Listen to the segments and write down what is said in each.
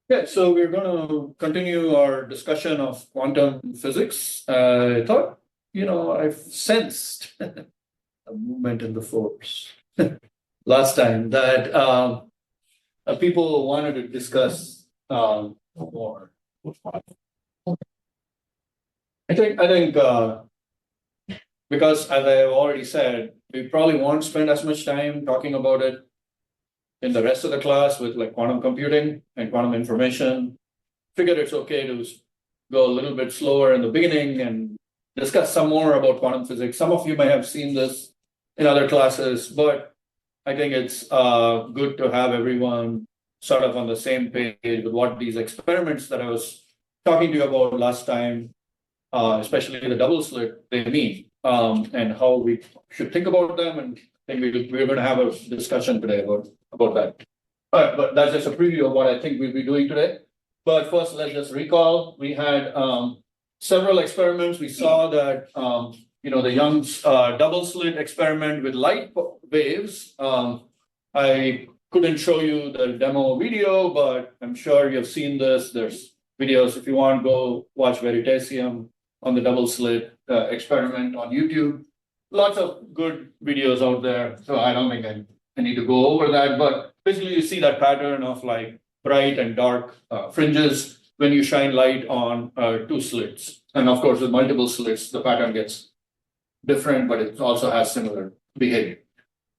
Yeah, so we're going to continue our discussion of quantum physics. I thought, I've sensed a movement in the force last time that people wanted to discuss more. I think because as I've already said, we probably won't spend as much time talking about it in the rest of the class with like quantum computing and quantum information. Figured it's okay to go a little bit slower in the beginning and discuss some more about quantum physics. Some of you may have seen this in other classes, but I think it's good to have everyone sort of on the same page with what these experiments that I was talking to you about last time, especially the double slit, they mean, and how we should think about them. And I think we're going to have a discussion today about that. But that's just a preview of what I think we'll be doing today. But first, let's just recall, we had several experiments. We saw that, the Young's double slit experiment with light waves. I couldn't show you the demo video, but I'm sure you've seen this. There's videos. If you want, go watch Veritasium on the double slit experiment on YouTube. Lots of good videos out there. So I don't think I need to go over that. But basically, you see that pattern of like bright and dark fringes when you shine light on two slits. And of course, with multiple slits, the pattern gets different, but it also has similar behavior.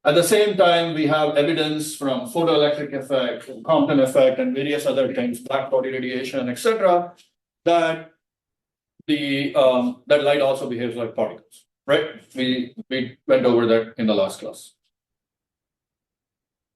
At the same time, we have evidence from photoelectric effect, and Compton effect, and various other things, black body radiation, etc., that that light also behaves like particles, right? We went over that in the last class.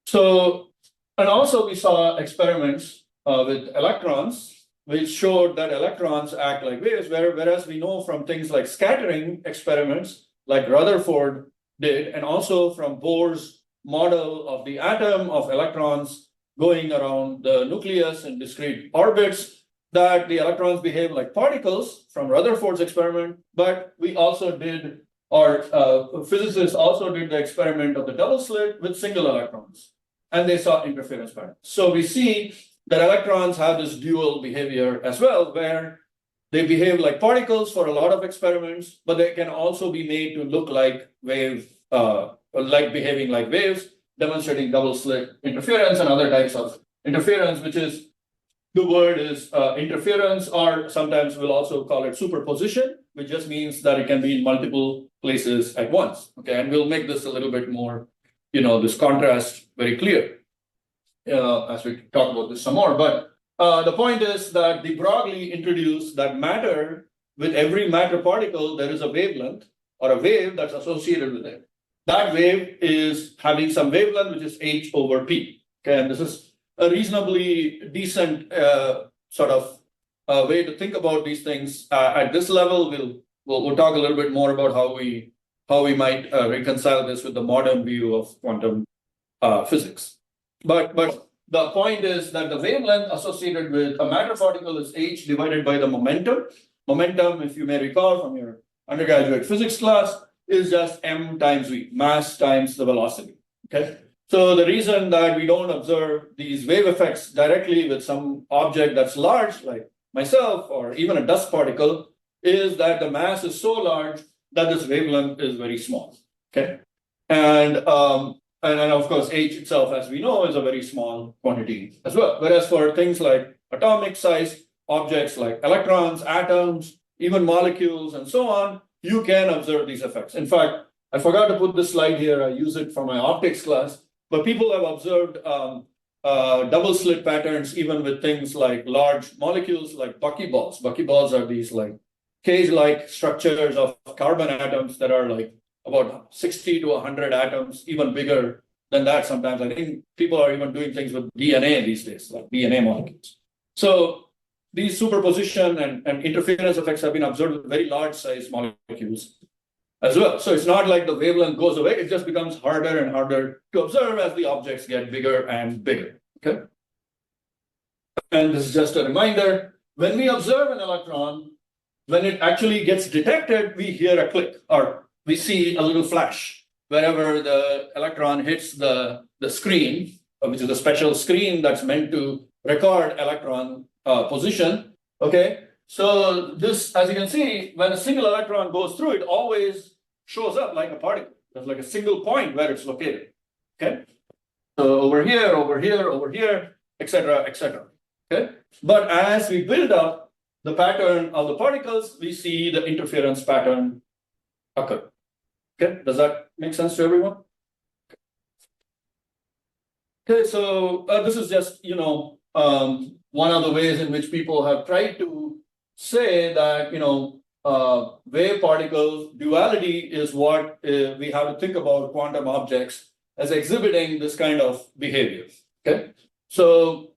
So, and also we saw experiments with electrons, which showed that electrons act like waves, whereas we know from things like scattering experiments, like Rutherford did, and also from Bohr's model of the atom of electrons going around the nucleus in discrete orbits, that the electrons behave like particles from Rutherford's experiment. But we also did, or physicists also did the experiment of the double slit with single electrons, and they saw interference patterns. So we see that electrons have this dual behavior as well, where they behave like particles for a lot of experiments, but they can also be made to look like behaving like waves, demonstrating double slit interference and other types of interference, which is, the word is interference, or sometimes we'll also call it superposition, which just means that it can be in multiple places at once. Okay, and we'll make this a little bit more, this contrast very clear as we talk about this some more. But the point is that de Broglie introduced that matter, with every matter particle, there is a wavelength or a wave that's associated with it. That wave is having some wavelength, which is h over p. Okay, and this is a reasonably decent sort of way to think about these things. At this level, we'll talk a little bit more about how we might reconcile this with the modern view of quantum physics. But the point is that the wavelength associated with a matter particle is h divided by the momentum. Momentum, if you may recall from your undergraduate physics class, is just m times v, mass times the velocity. Okay. So the reason that we don't observe these wave effects directly with some object that's large, like myself, or even a dust particle, is that the mass is so large that this wavelength is very small. Okay, and of course, h itself, as we know, is a very small quantity as well. Whereas for things like atomic size objects like electrons, atoms, even molecules, and so on, you can observe these effects. In fact, I forgot to put this slide here. I use it for my optics class. But people have observed double slit patterns even with things like large molecules like buckyballs. Buckyballs are these like cage-like structures of carbon atoms that are like about 60 to 100 atoms, even bigger than that sometimes. I think people are even doing things with DNA these days, like DNA molecules. So these superposition and interference effects have been observed with very large size molecules as well. So it's not like the wavelength goes away, it just becomes harder and harder to observe as the objects get bigger and bigger. Okay. And this is just a reminder, when we observe an electron, when it actually gets detected, we hear a click or we see a little flash wherever the electron hits the screen, which is a special screen that's meant to record electron position. Okay, so this, as you can see, when a single electron goes through, it always shows up like a particle. There's like a single point where it's located. Okay, so over here, over here, over here, etc., etc. Okay, but as we build up the pattern of the particles, we see the interference pattern occur. Okay, does that make sense to everyone? Okay, so this is just, one of the ways in which people have tried to say that, wave particles duality is what we have to think about quantum objects as exhibiting this kind of behavior. Okay, so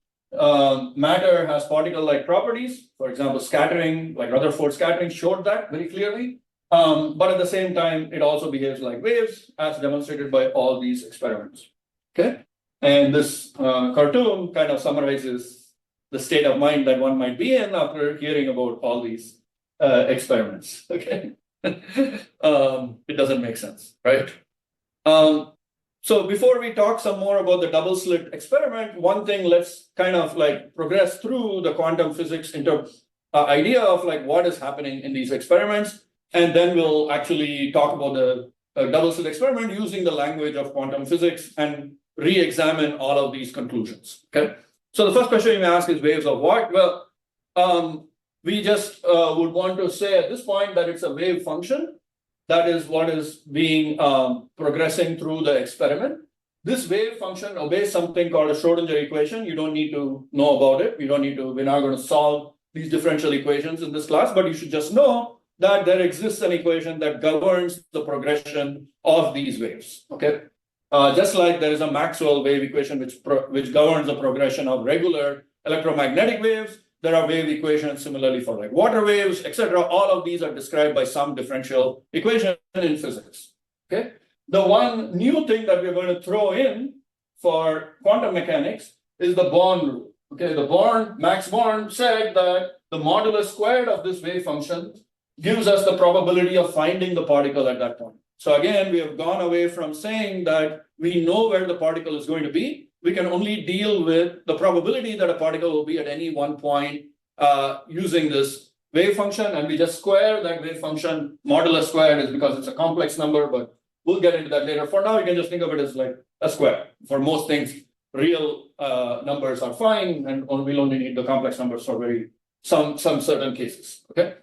matter has particle-like properties. For example, scattering, like Rutherford scattering, showed that very clearly. But at the same time, it also behaves like waves, as demonstrated by all these experiments. Okay, and this cartoon kind of summarizes the state of mind that one might be in after hearing about all these experiments. Okay, it doesn't make sense, right? So before we talk some more about the double slit experiment, one thing, let's kind of like progress through the quantum physics into idea of like what is happening in these experiments, and then we'll actually talk about the double slit experiment using the language of quantum physics and re-examine all of these conclusions. Okay, so the first question you may ask is waves of what? Well, we just would want to say at this point that it's a wave function. That is what is being progressing through the experiment. This wave function obeys something called a Schrodinger equation. You don't need to know about it. We're not going to solve these differential equations in this class, but you should just know that there exists an equation that governs the progression of these waves. Okay, just like there is a Maxwell wave equation which governs the progression of regular electromagnetic waves, there are wave equations similarly for like water waves, etc. All of these are described by some differential equation in physics. Okay, the one new thing that we're going to throw in for quantum mechanics is the Born rule. Okay, Max Born said that the modulus squared of this wave function gives us the probability of finding the particle at that point. So again, we have gone away from saying that we know where the particle is going to be. We can only deal with the probability that a particle will be at any one point using this wave function, and we just square that wave function. Modulus squared is because it's a complex number, but we'll get into that later. For now, you can just think of it as like a square. For most things, real numbers are fine, and we'll only need the complex numbers for some certain cases. Okay.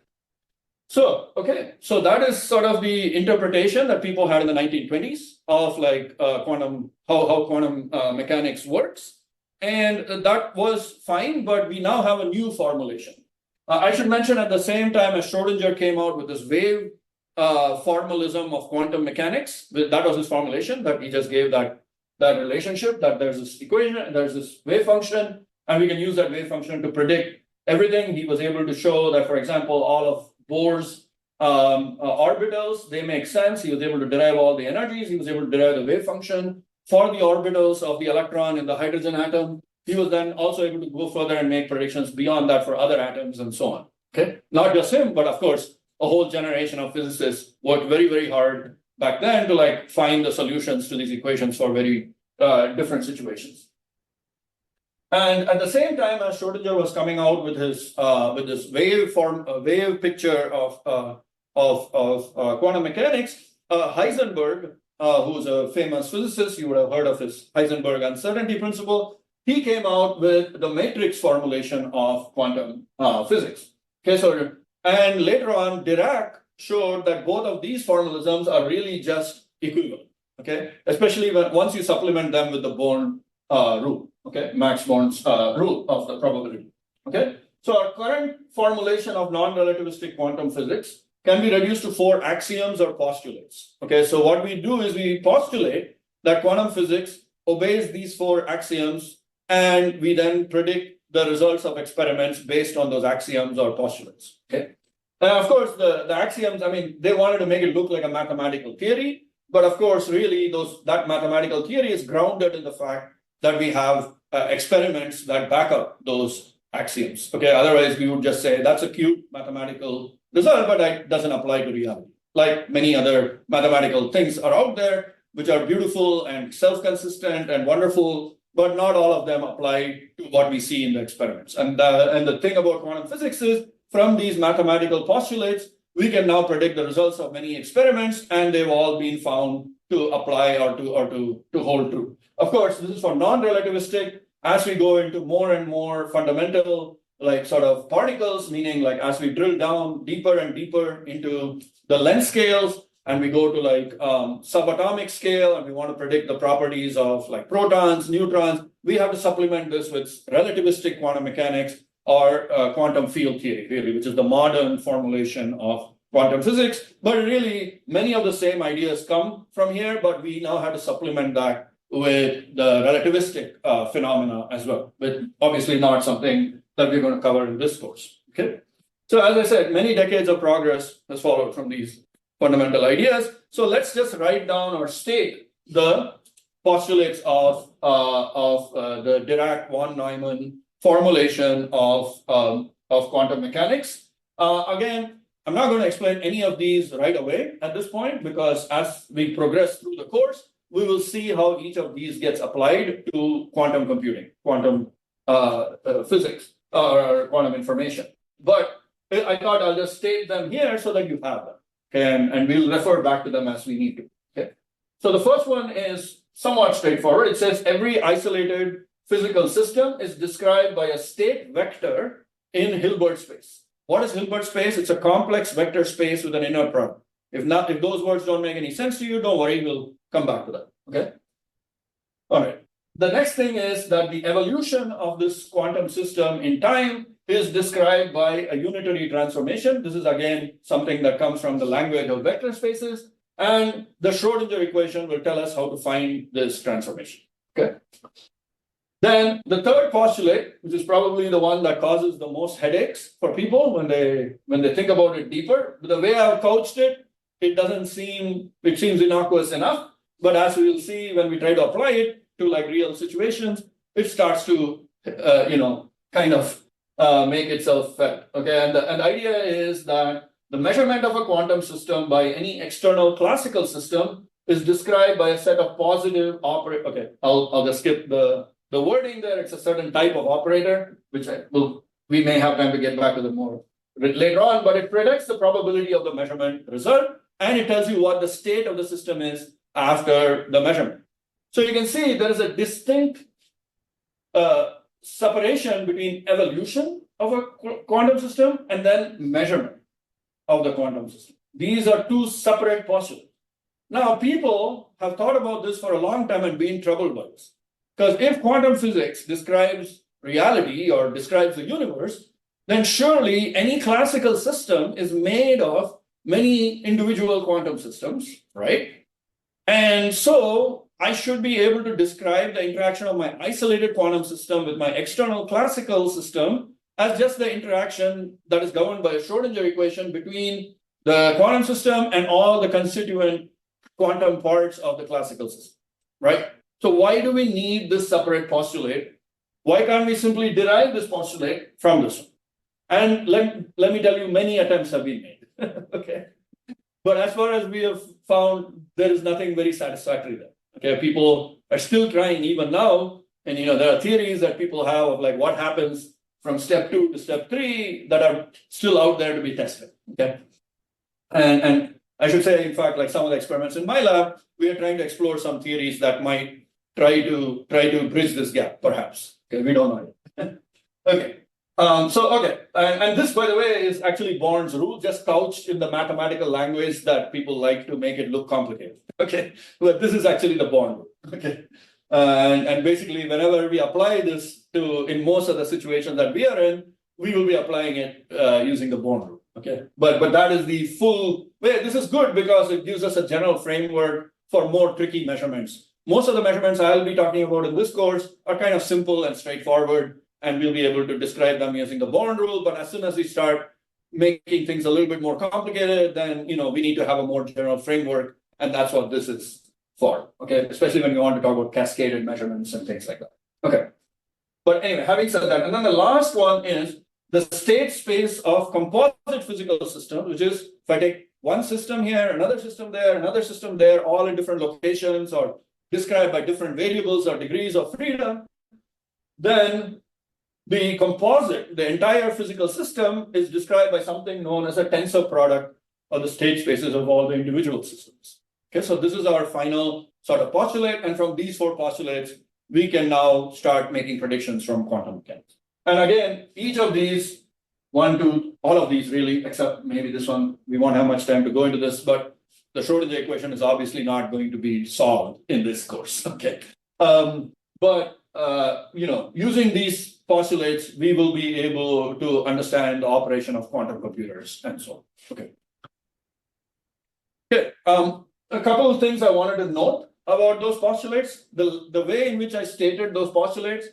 So that is sort of the interpretation that people had in the 1920s of like quantum, how quantum mechanics works. And that was fine, but we now have a new formulation. I should mention at the same time as Schrodinger came out with this wave formalism of quantum mechanics, that was his formulation, that he just gave that relationship, that there's this equation, and there's this wave function, and we can use that wave function to predict everything. He was able to show that, for example, all of Bohr's orbitals, they make sense. He was able to derive all the energies. He was able to derive the wave function for the orbitals of the electron in the hydrogen atom. He was then also able to go further and make predictions beyond that for other atoms and so on. Okay, not just him, but of course, a whole generation of physicists worked very, very hard back then to like find the solutions to these equations for very different situations. And at the same time, as Schrodinger was coming out with his this wave picture of quantum mechanics, Heisenberg, who's a famous physicist, you would have heard of his Heisenberg uncertainty principle. He came out with the matrix formulation of quantum physics. Okay, so and later on, Dirac showed that both of these formalisms are really just equivalent. Okay, especially once you supplement them with the Born rule. Okay, Max Born's rule of the probability. Okay, so our current formulation of non-relativistic quantum physics can be reduced to 4 axioms or postulates. Okay, so what we do is we postulate that quantum physics obeys these 4 axioms, and we then predict the results of experiments based on those axioms or postulates. Okay, and of course the axioms, I mean, they wanted to make it look like a mathematical theory, but of course, really that mathematical theory is grounded in the fact that we have experiments that back up those axioms. Okay, otherwise we would just say that's a cute mathematical result, but that doesn't apply to reality. Like many other mathematical things are out there, which are beautiful and self-consistent and wonderful, but not all of them apply to what we see in the experiments. And the thing about quantum physics is, from these mathematical postulates, we can now predict the results of many experiments, and they've all been found to apply or to hold true. Of course, this is for non-relativistic. As we go into more and more fundamental, like sort of particles, meaning like as we drill down deeper and deeper into the length scales, and we go to like subatomic scale, and we want to predict the properties of like protons, neutrons, we have to supplement this with relativistic quantum mechanics or quantum field theory, really, which is the modern formulation of quantum physics. But really, many of the same ideas come from here, but we now have to supplement that with the relativistic phenomena as well, but obviously not something that we're going to cover in this course. Okay. So as I said, many decades of progress has followed from these fundamental ideas. So let's just write down or state the postulates of the Dirac-von Neumann formulation of quantum mechanics. Again, I'm not going to explain any of these right away at this point, because as we progress through the course, we will see how each of these gets applied to quantum computing, quantum physics, or quantum information. But I thought I'll just state them here so that you have them. Okay, and we'll refer back to them as we need to. Okay. So the first one is somewhat straightforward. It says every isolated physical system is described by a state vector in Hilbert space. What is Hilbert space? It's a complex vector space with an inner product. If those words don't make any sense to you, don't worry, we'll come back to that. Okay. All right. The next thing is that the evolution of this quantum system in time is described by a unitary transformation. This is again something that comes from the language of vector spaces, and the Schrodinger equation will tell us how to find this transformation. Okay. Then the third postulate, which is probably the one that causes the most headaches for people when they think about it deeper. The way I've couched it, it seems innocuous enough, but as we will see when we try to apply it to like real situations, it starts to kind of make itself felt. Okay, and the idea is that the measurement of a quantum system by any external classical system is described by a set of positive operator. Okay, I'll just skip the wording there. It's a certain type of operator, which we may have time to get back to them more later on, but it predicts the probability of the measurement result, and it tells you what the state of the system is after the measurement. So you can see there is a distinct separation between evolution of a quantum system and then measurement of the quantum system. These are two separate postulates. Now, people have thought about this for a long time and been troubled by this. Because if quantum physics describes reality or describes the universe, then surely any classical system is made of many individual quantum systems, right? And so I should be able to describe the interaction of my isolated quantum system with my external classical system as just the interaction that is governed by a Schrodinger equation between the quantum system and all the constituent quantum parts of the classical system, right? So why do we need this separate postulate? Why can't we simply derive this postulate from this one? And let me tell you, many attempts have been made. Okay. But as far as we have found, there is nothing very satisfactory there. Okay, people are still trying even now, and there are theories that people have of like what happens from step 2 to step 3 that are still out there to be tested. Okay. And I should say, in fact, like some of the experiments in my lab, we are trying to explore some theories that might try to bridge this gap, perhaps. Okay, we don't know yet. Okay. And this, by the way, is actually Born's rule, just couched in the mathematical language that people like to make it look complicated. Okay, but this is actually the Born rule. Okay, and basically, whenever we apply this in most of the situations that we are in, we will be applying it using the Born rule. Okay, but that is the full way. This is good because it gives us a general framework for more tricky measurements. Most of the measurements I'll be talking about in this course are kind of simple and straightforward, and we'll be able to describe them using the Born rule. But as soon as we start making things a little bit more complicated, then we need to have a more general framework, and that's what this is for. Okay, especially when we want to talk about cascaded measurements and things like that. Okay, but anyway, having said that, and then the last one is the state space of composite physical systems, which is if I take one system here, another system there, all in different locations, or described by different variables or degrees of freedom, then the composite, the entire physical system, is described by something known as a tensor product of the state spaces of all the individual systems. Okay, so this is our final sort of postulate, and from these four postulates, we can now start making predictions from quantum mechanics. And again, each of these, all of these really, except maybe this one, we won't have much time to go into this, but the Schrodinger equation is obviously not going to be solved in this course. Okay, but using these postulates, we will be able to understand the operation of quantum computers and so on. Okay. Okay. A couple of things I wanted to note about those postulates. The way in which I stated those postulates,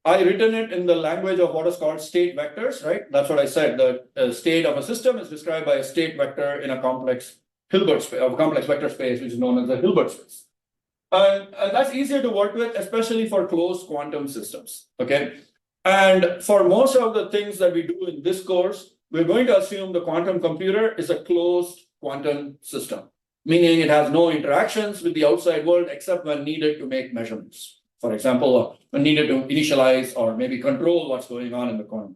I written it in the language of what is called state vectors, right? That's what I said. The state of a system is described by a state vector in a complex Hilbert space, a complex vector space, which is known as the Hilbert space. And that's easier to work with, especially for closed quantum systems. Okay. And for most of the things that we do in this course, we're going to assume the quantum computer is a closed quantum system, meaning it has no interactions with the outside world except when needed to make measurements. For example, when needed to initialize or maybe control what's going on in the quantum.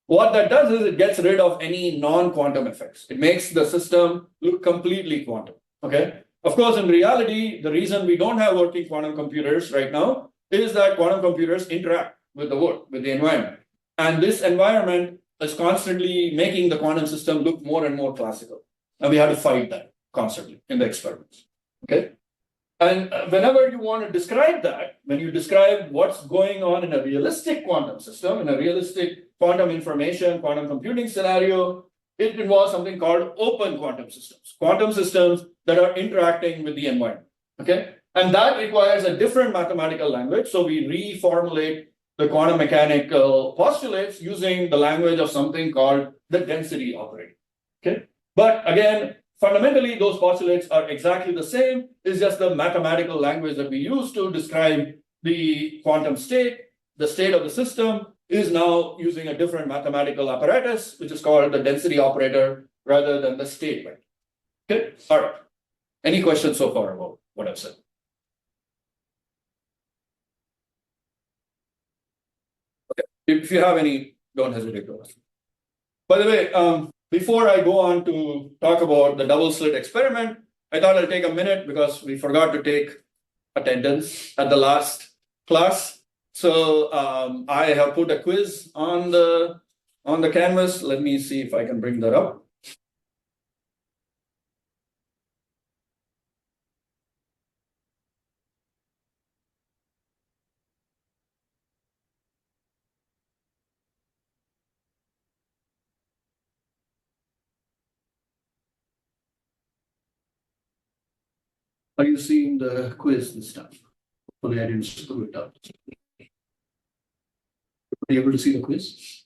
What that does is it gets rid of any non-quantum effects. It makes the system look completely quantum. Okay. Of course, in reality, the reason we don't have working quantum computers right now is that quantum computers interact with the world, with the environment. And this environment is constantly making the quantum system look more and more classical. And we have to fight that constantly in the experiments. Okay. And whenever you want to describe that, when you describe what's going on in a realistic quantum system, in a realistic quantum information, quantum computing scenario, it involves something called open quantum systems that are interacting with the environment. Okay. And that requires a different mathematical language. So we reformulate the quantum mechanical postulates using the language of something called the density operator. Okay. But again, fundamentally, those postulates are exactly the same. It's just the mathematical language that we use to describe the quantum state. The state of the system is now using a different mathematical apparatus, which is called the density operator rather than the state vector. Okay. All right. Any questions so far about what I've said? Okay. If you have any, don't hesitate to ask. By the way, before I go on to talk about the double slit experiment, I thought I'll take a minute because we forgot to take attendance at the last class. So I have put a quiz on the canvas. Let me see if I can bring that up. Are you seeing the quiz this time? Hopefully I didn't screw it up. Are you able to see the quiz?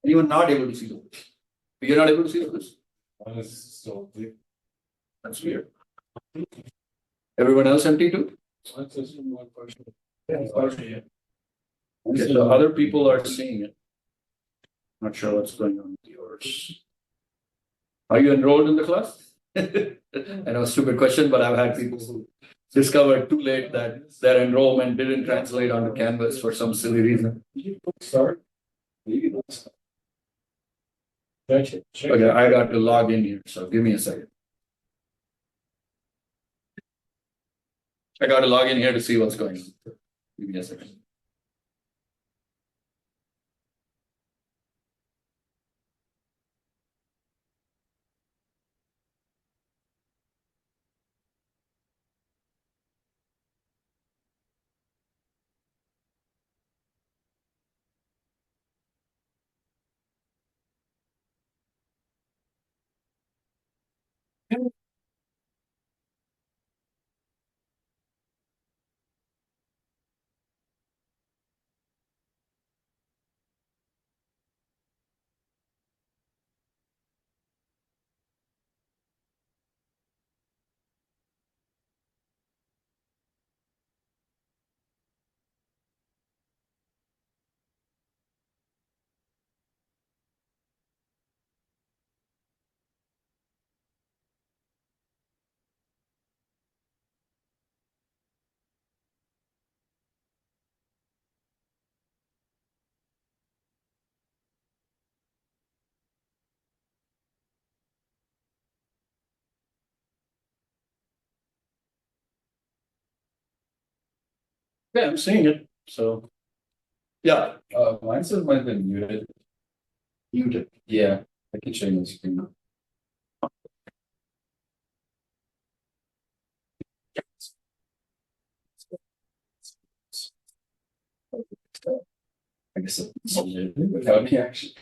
Anyone not able to see the quiz? You're not able to see the quiz? That's weird. Everyone else empty too? Okay, so other people are seeing it. Not sure what's going on with yours. Are you enrolled in the class? I know, stupid question, but I've had people who discovered too late that their enrollment didn't translate onto Canvas for some silly reason. Start. Okay, I got to log in here, so give me a second. I got to log in here to see what's going on. Give me a second. Yeah, I'm seeing it. So, yeah, Mine says mine's been muted. muted. Yeah, I can show you the screen. I guess it's muted without me actually.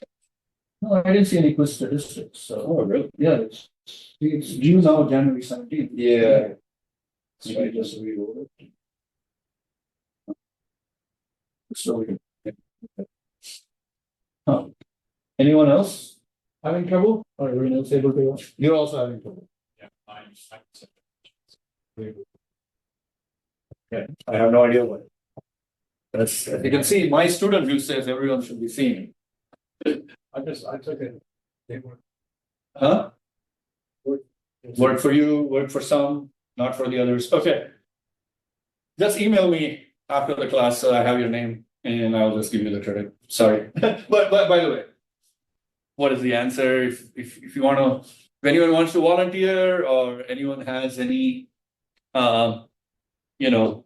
No, I didn't see any quiz statistics. So, Oh, really? yeah, it's due now, January 17th. Yeah. So I just reload it. So we can. Huh. Anyone else having trouble? Or everyone else able to? You're also having trouble. Yeah, Okay, I have no idea what. That's, you can see my student view says everyone should be seeing it. I took it. Huh? Work for you, work for some, not for the others. Okay. Just email me after the class so I have your name and I'll just give you the credit. Sorry. but by the way, what is the answer? If you want to, if anyone wants to volunteer or anyone has any you know,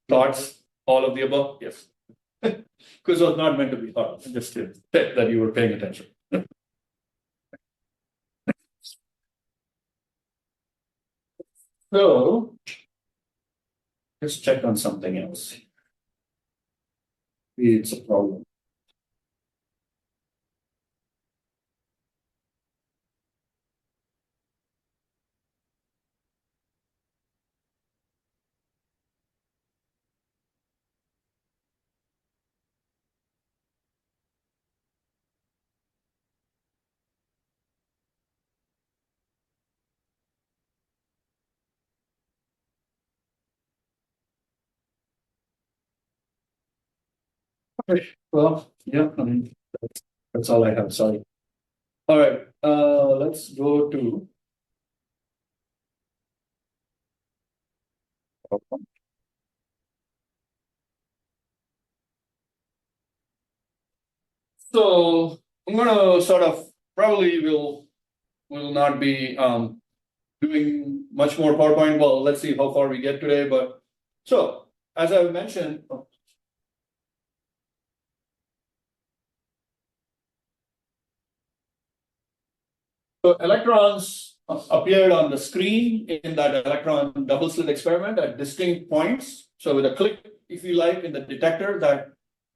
thoughts, all of the above, yes. Because it was not meant to be hard, just to bet that you were paying attention. So let's check on something else. It's a problem. Okay, well, yeah, I mean, that's all I have. Sorry. All right, let's go to. So I'm gonna sort of probably will not be doing much more PowerPoint. Well, let's see how far we get today. But so as I mentioned, so electrons appeared on the screen in that electron double slit experiment at distinct points. So with a click, if you like, in the detector that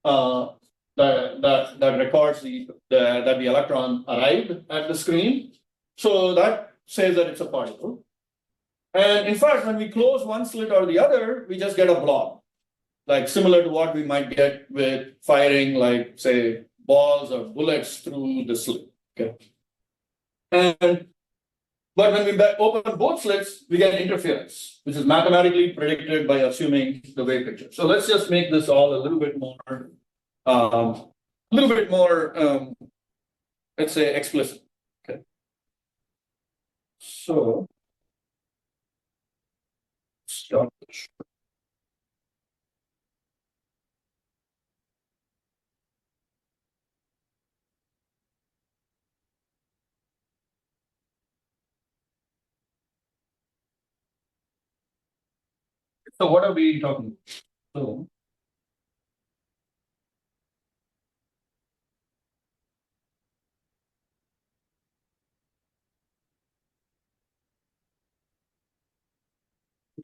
that records that the electron arrived at the screen. So that says that it's a particle. And in fact, when we close one slit or the other, we just get a blob, like similar to what we might get with firing, like say, balls or bullets through the slit. Okay. And but when we open both slits, we get interference, which is mathematically predicted by assuming the wave picture. So let's just make this all a little bit more, let's say, explicit. Okay. So start. So what are we talking about? So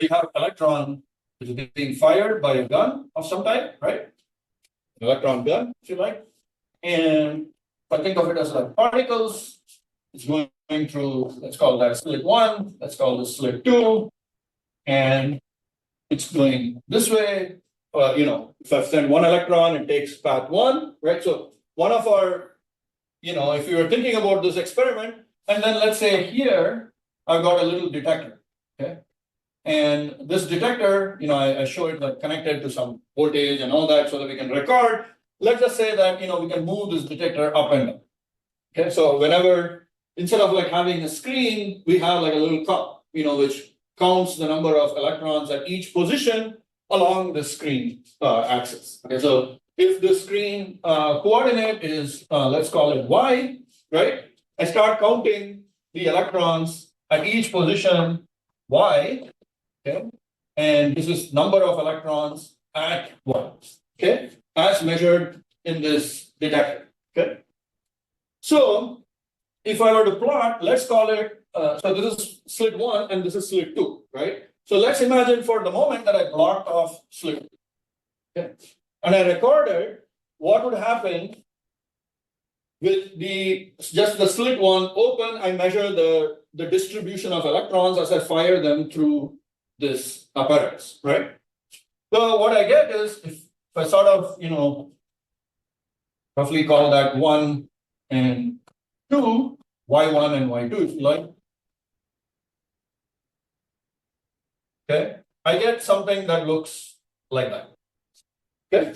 we have electron which is being fired by a gun of some type, right? An electron gun, if you like. And if I think of it as like particles, it's going through, let's call that slit 1, let's call this slit 2, and it's going this way. If I send one electron, it takes path 1, right? So one of our, if you were thinking about this experiment, and then let's say here, I've got a little detector, okay? And this detector, I show it like connected to some voltage and all that so that we can record. Let's just say that, we can move this detector up and down. Okay, so whenever, instead of like having a screen, we have like a little cup, which counts the number of electrons at each position along the screen axis. Okay, so if the screen coordinate is, let's call it Y, right? I start counting the electrons at each position Y. Okay. and this is number of electrons at 1, okay, as measured in this detector, okay. So if I were to plot, let's call it, so this is slit 1 and this is slit 2, right? So let's imagine for the moment that I blocked off slit 2, okay, and I recorded what would happen with just the slit 1 open. I measure the distribution of electrons as I fire them through this apparatus, right? So what I get is, if I sort of, roughly call that 1 and 2, y1 and y2, if you like. Okay, I get something that looks like that. Okay,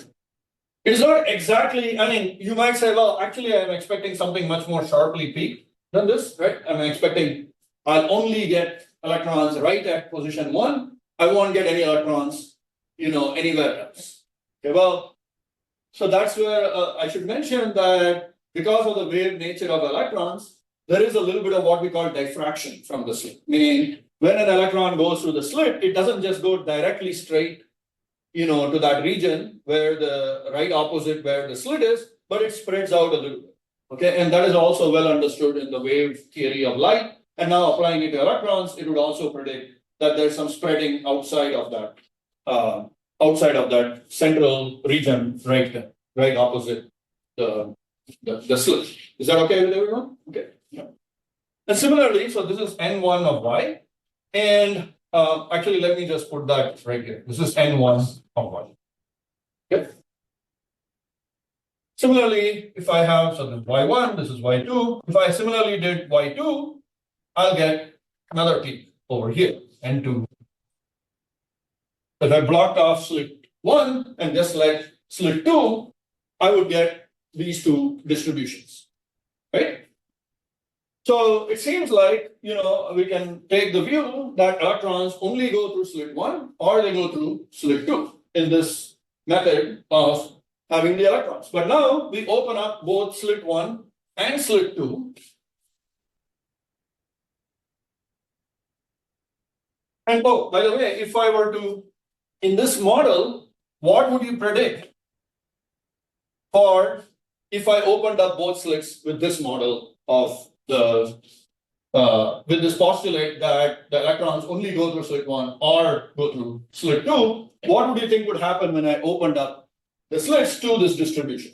it's not exactly, I mean, you might say, well, actually, I'm expecting something much more sharply peaked than this, right? I'm expecting I'll only get electrons right at position 1. I won't get any electrons, anywhere else. Okay, well, so that's where I should mention that because of the wave nature of electrons, there is a little bit of what we call diffraction from the slit. Meaning, when an electron goes through the slit, it doesn't just go directly straight, to that region where the right opposite where the slit is, but it spreads out a little bit. Okay, and that is also well understood in the wave theory of light. And now applying it to electrons, it would also predict that there's some spreading outside of that central region, right opposite the slit. Is that okay with everyone? Okay. Yeah. And similarly, so this is N1 of Y, and actually, let me just put that right here. This is N1 of Y. Okay. Similarly, if I have, so this is Y1, this is Y2. If I similarly did Y2, I'll get another peak over here, N2. If I blocked off slit 1 and just let slit 2, I would get these two distributions, right? So it seems like, we can take the view that electrons only go through slit 1 or they go through slit 2 in this method of having the electrons. But now we open up both slit 1 and slit 2. And oh, by the way, if I were to, in this model, what would you predict for if I opened up both slits with this model of with this postulate that the electrons only go through slit 1 or go through slit 2, what would you think would happen when I opened up the slits to this distribution?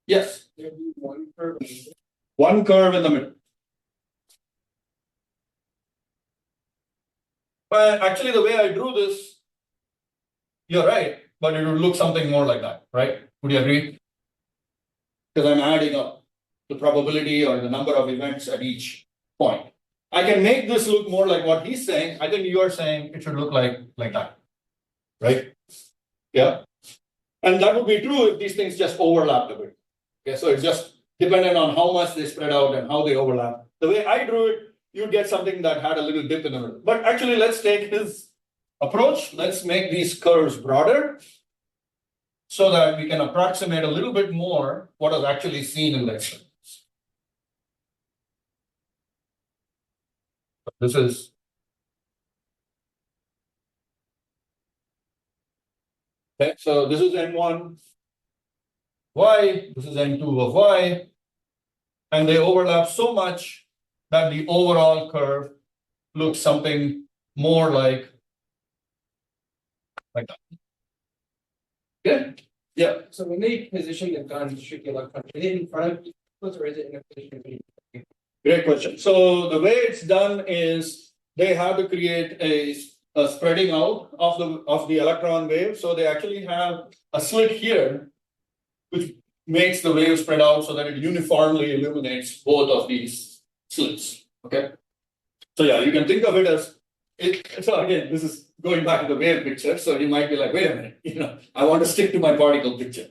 Yes? There'd be one curve. One curve in the middle. But actually, the way I drew this, you're right, but it would look something more like that, right? Would you agree? Because I'm adding up the probability or the number of events at each point. I can make this look more like what he's saying. I think you are saying it should look like that, right? Yeah. And that would be true if these things just overlapped a bit. Okay, so it's just dependent on how much they spread out and how they overlap. The way I drew it, you'd get something that had a little dip in the middle. But actually, let's take his approach. Let's make these curves broader so that we can approximate a little bit more what is actually seen in the experiments. This is okay. So this is N1 Y, this is N2 of Y, and they overlap so much that the overall curve looks something more like that. Okay? Yeah. So when they position the gun to shoot the electron, is it in front of equals or is it in a position between? Great question. So the way it's done is they have to create a spreading out of the electron wave. So they actually have a slit here, which makes the wave spread out so that it uniformly illuminates both of these slits. Okay. So yeah, you can think of it as it. So again, this is going back to the wave picture. So you might be like, wait a minute, I want to stick to my particle picture.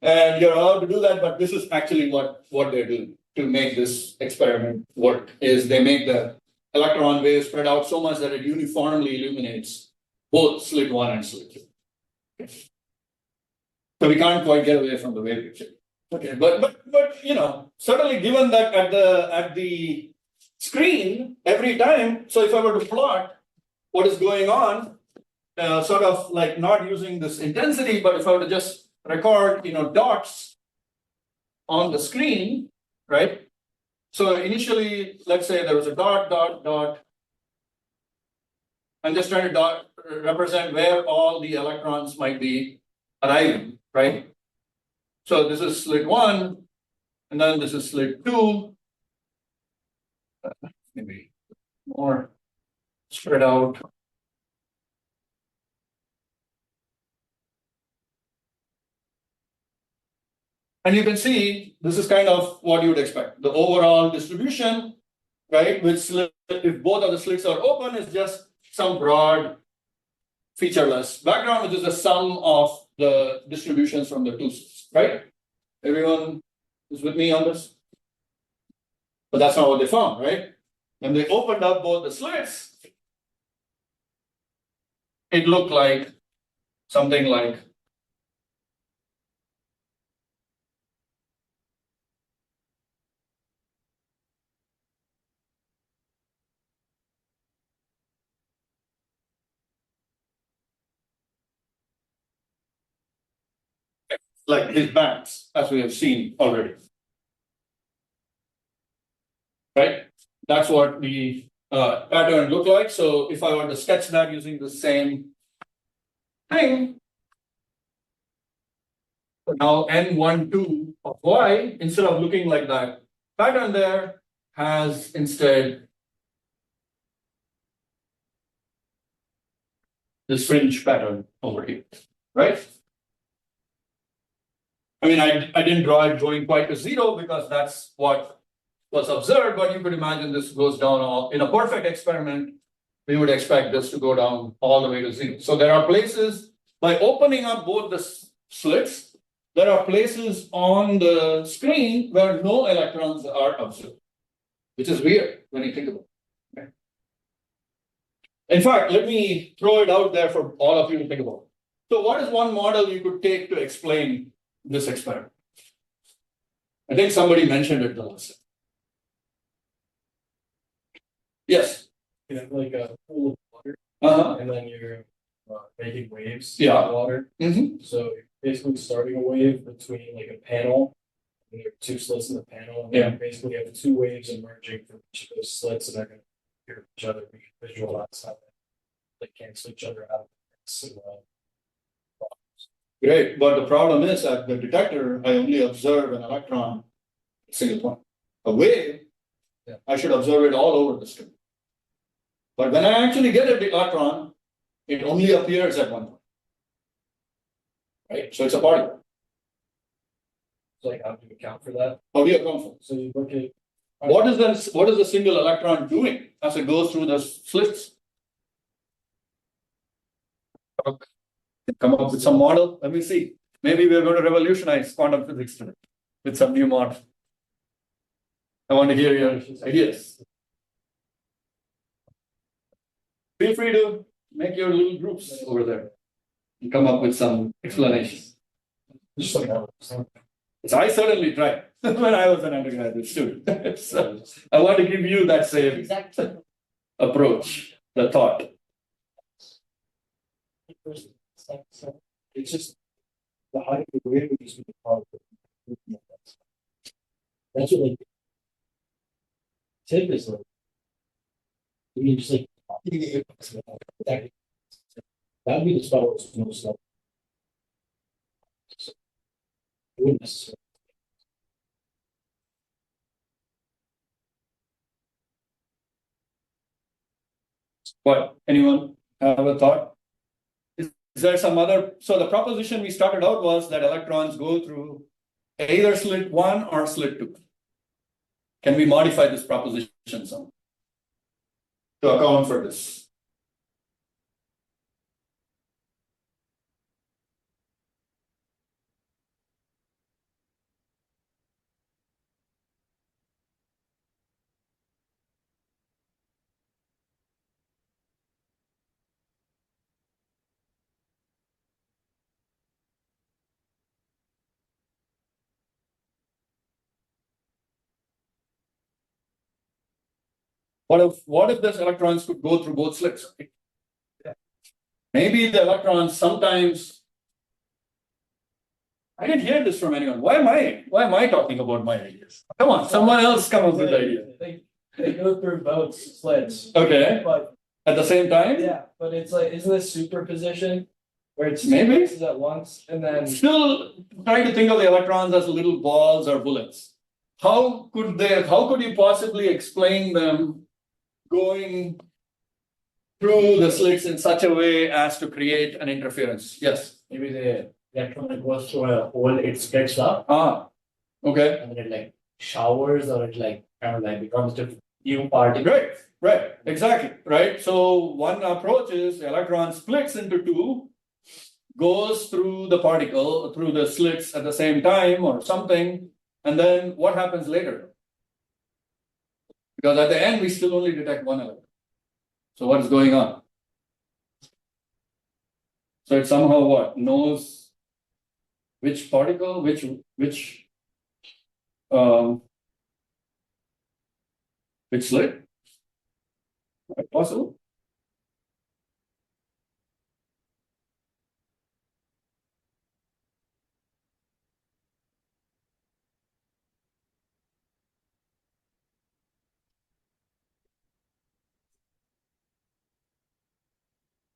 And you're allowed to do that, but this is actually what they're doing to make this experiment work, is they make the electron wave spread out so much that it uniformly illuminates both slit 1 and slit 2. Okay. So we can't quite get away from the wave picture. Okay, but certainly given that at the screen every time, so if I were to plot what is going on, sort of like not using this intensity, but if I were to just record, dots on the screen, right? So initially, let's say there was a dot, dot, dot. I'm just trying to represent where all the electrons might be arriving, right? So this is slit one, and then this is slit two. Maybe more spread out. And you can see this is kind of what you would expect. The overall distribution, right? Which slit, if both of the slits are open, is just some broad featureless background, which is the sum of the distributions from the two slits, right? Everyone is with me on this? But that's not what they found, right? When they opened up both the slits, it looked like something like his bands, as we have seen already. Right? That's what the pattern looked like. So if I were to sketch that using the same thing, now N12 of Y, instead of looking like that pattern there, has instead this fringe pattern over here, right? I mean, I didn't draw it going quite to zero because that's what was observed, but you could imagine this goes down all in a perfect experiment. We would expect this to go down all the way to zero. So there are places by opening up both the slits, there are places on the screen where no electrons are observed, which is weird when you think about it. Okay. In fact, let me throw it out there for all of you to think about. So what is one model you could take to explain this experiment? I think somebody mentioned it the last time. Yes. You have like a pool of water, and then you're making waves Yeah. in the water. Mm-hmm. So you're basically starting a wave between like a panel, and there are two slits in the panel, and Yeah. then basically you have two waves emerging from each of those slits, and they're going to hear each other. We can visualize how they cancel each other out. So, Great, but the problem is at the detector, I only observe an electron at a single point. A wave, I should observe it all over the screen. But when I actually get an electron, it only appears at one point. Right? So it's a particle. so like how do you account for that? How do you account for it? So you look at What is the single electron doing as it goes through the slits? Come up with some model. Let me see. Maybe we're going to revolutionize quantum physics today with some new model. I want to hear your ideas. Feel free to make your little groups over there and come up with some explanations. just like how So I certainly tried when I was an undergraduate student. So I want to give you that same approach, the thought. it's just the height of the wave would just be the part of it. That's what like tip is like. You mean just like that would be the spot where it's most like. It wouldn't necessarily. What? Anyone have a thought? Is there some other? So the proposition we started out was that electrons go through either slit one or slit two. Can we modify this proposition some to account for this? What if these electrons could go through both slits? maybe the electrons sometimes. I didn't hear this from anyone. Why am I talking about my ideas? Come on, someone else come up with the idea. They go through both slits. Okay. But At the same time? yeah, but it's like, isn't this superposition? Where it's two Maybe. places at once and then. Still trying to think of the electrons as little balls or bullets. How could you possibly explain them going through the slits in such a way as to create an interference? Yes. Maybe the electron goes through a hole, it splits up Ah, okay. and then it like showers or it like kind of like becomes different new particles. Right, exactly, right? So one approach is the electron splits into two, goes through the particle, through the slits at the same time or something, and then what happens later? Because at the end, we still only detect one electron. So what is going on? So it somehow what? Knows which particle, which slit? Right, possible?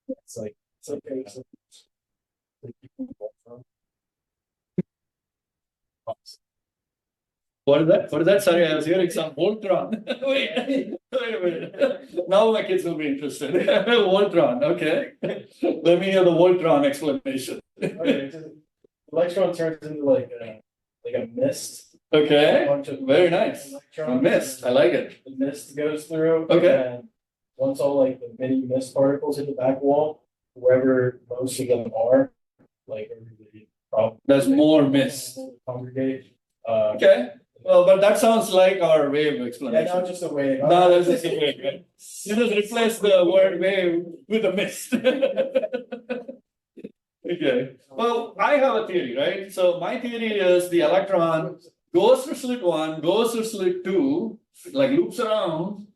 It's like okay. What is that? What is that? Sorry, I was hearing some Voltron. Wait a minute. Now my kids will be interested. Voltron, okay. Let me hear the Voltron explanation. Okay, so electron turns into like a mist. Okay, Bunch of very nice. A electrons, mist, I like it. the mist goes through. Okay. And once all like the mini mist particles hit the back wall, wherever most of them are, like everybody probably There's more mist. congregate. Okay, well, but that sounds like our wave Yeah, explanation. not just a wave. No, that's just a wave, right? You just replace the word wave with a mist. Okay, well, I have a theory, right? So my theory is the electron goes through slit one, goes through slit two, like loops around,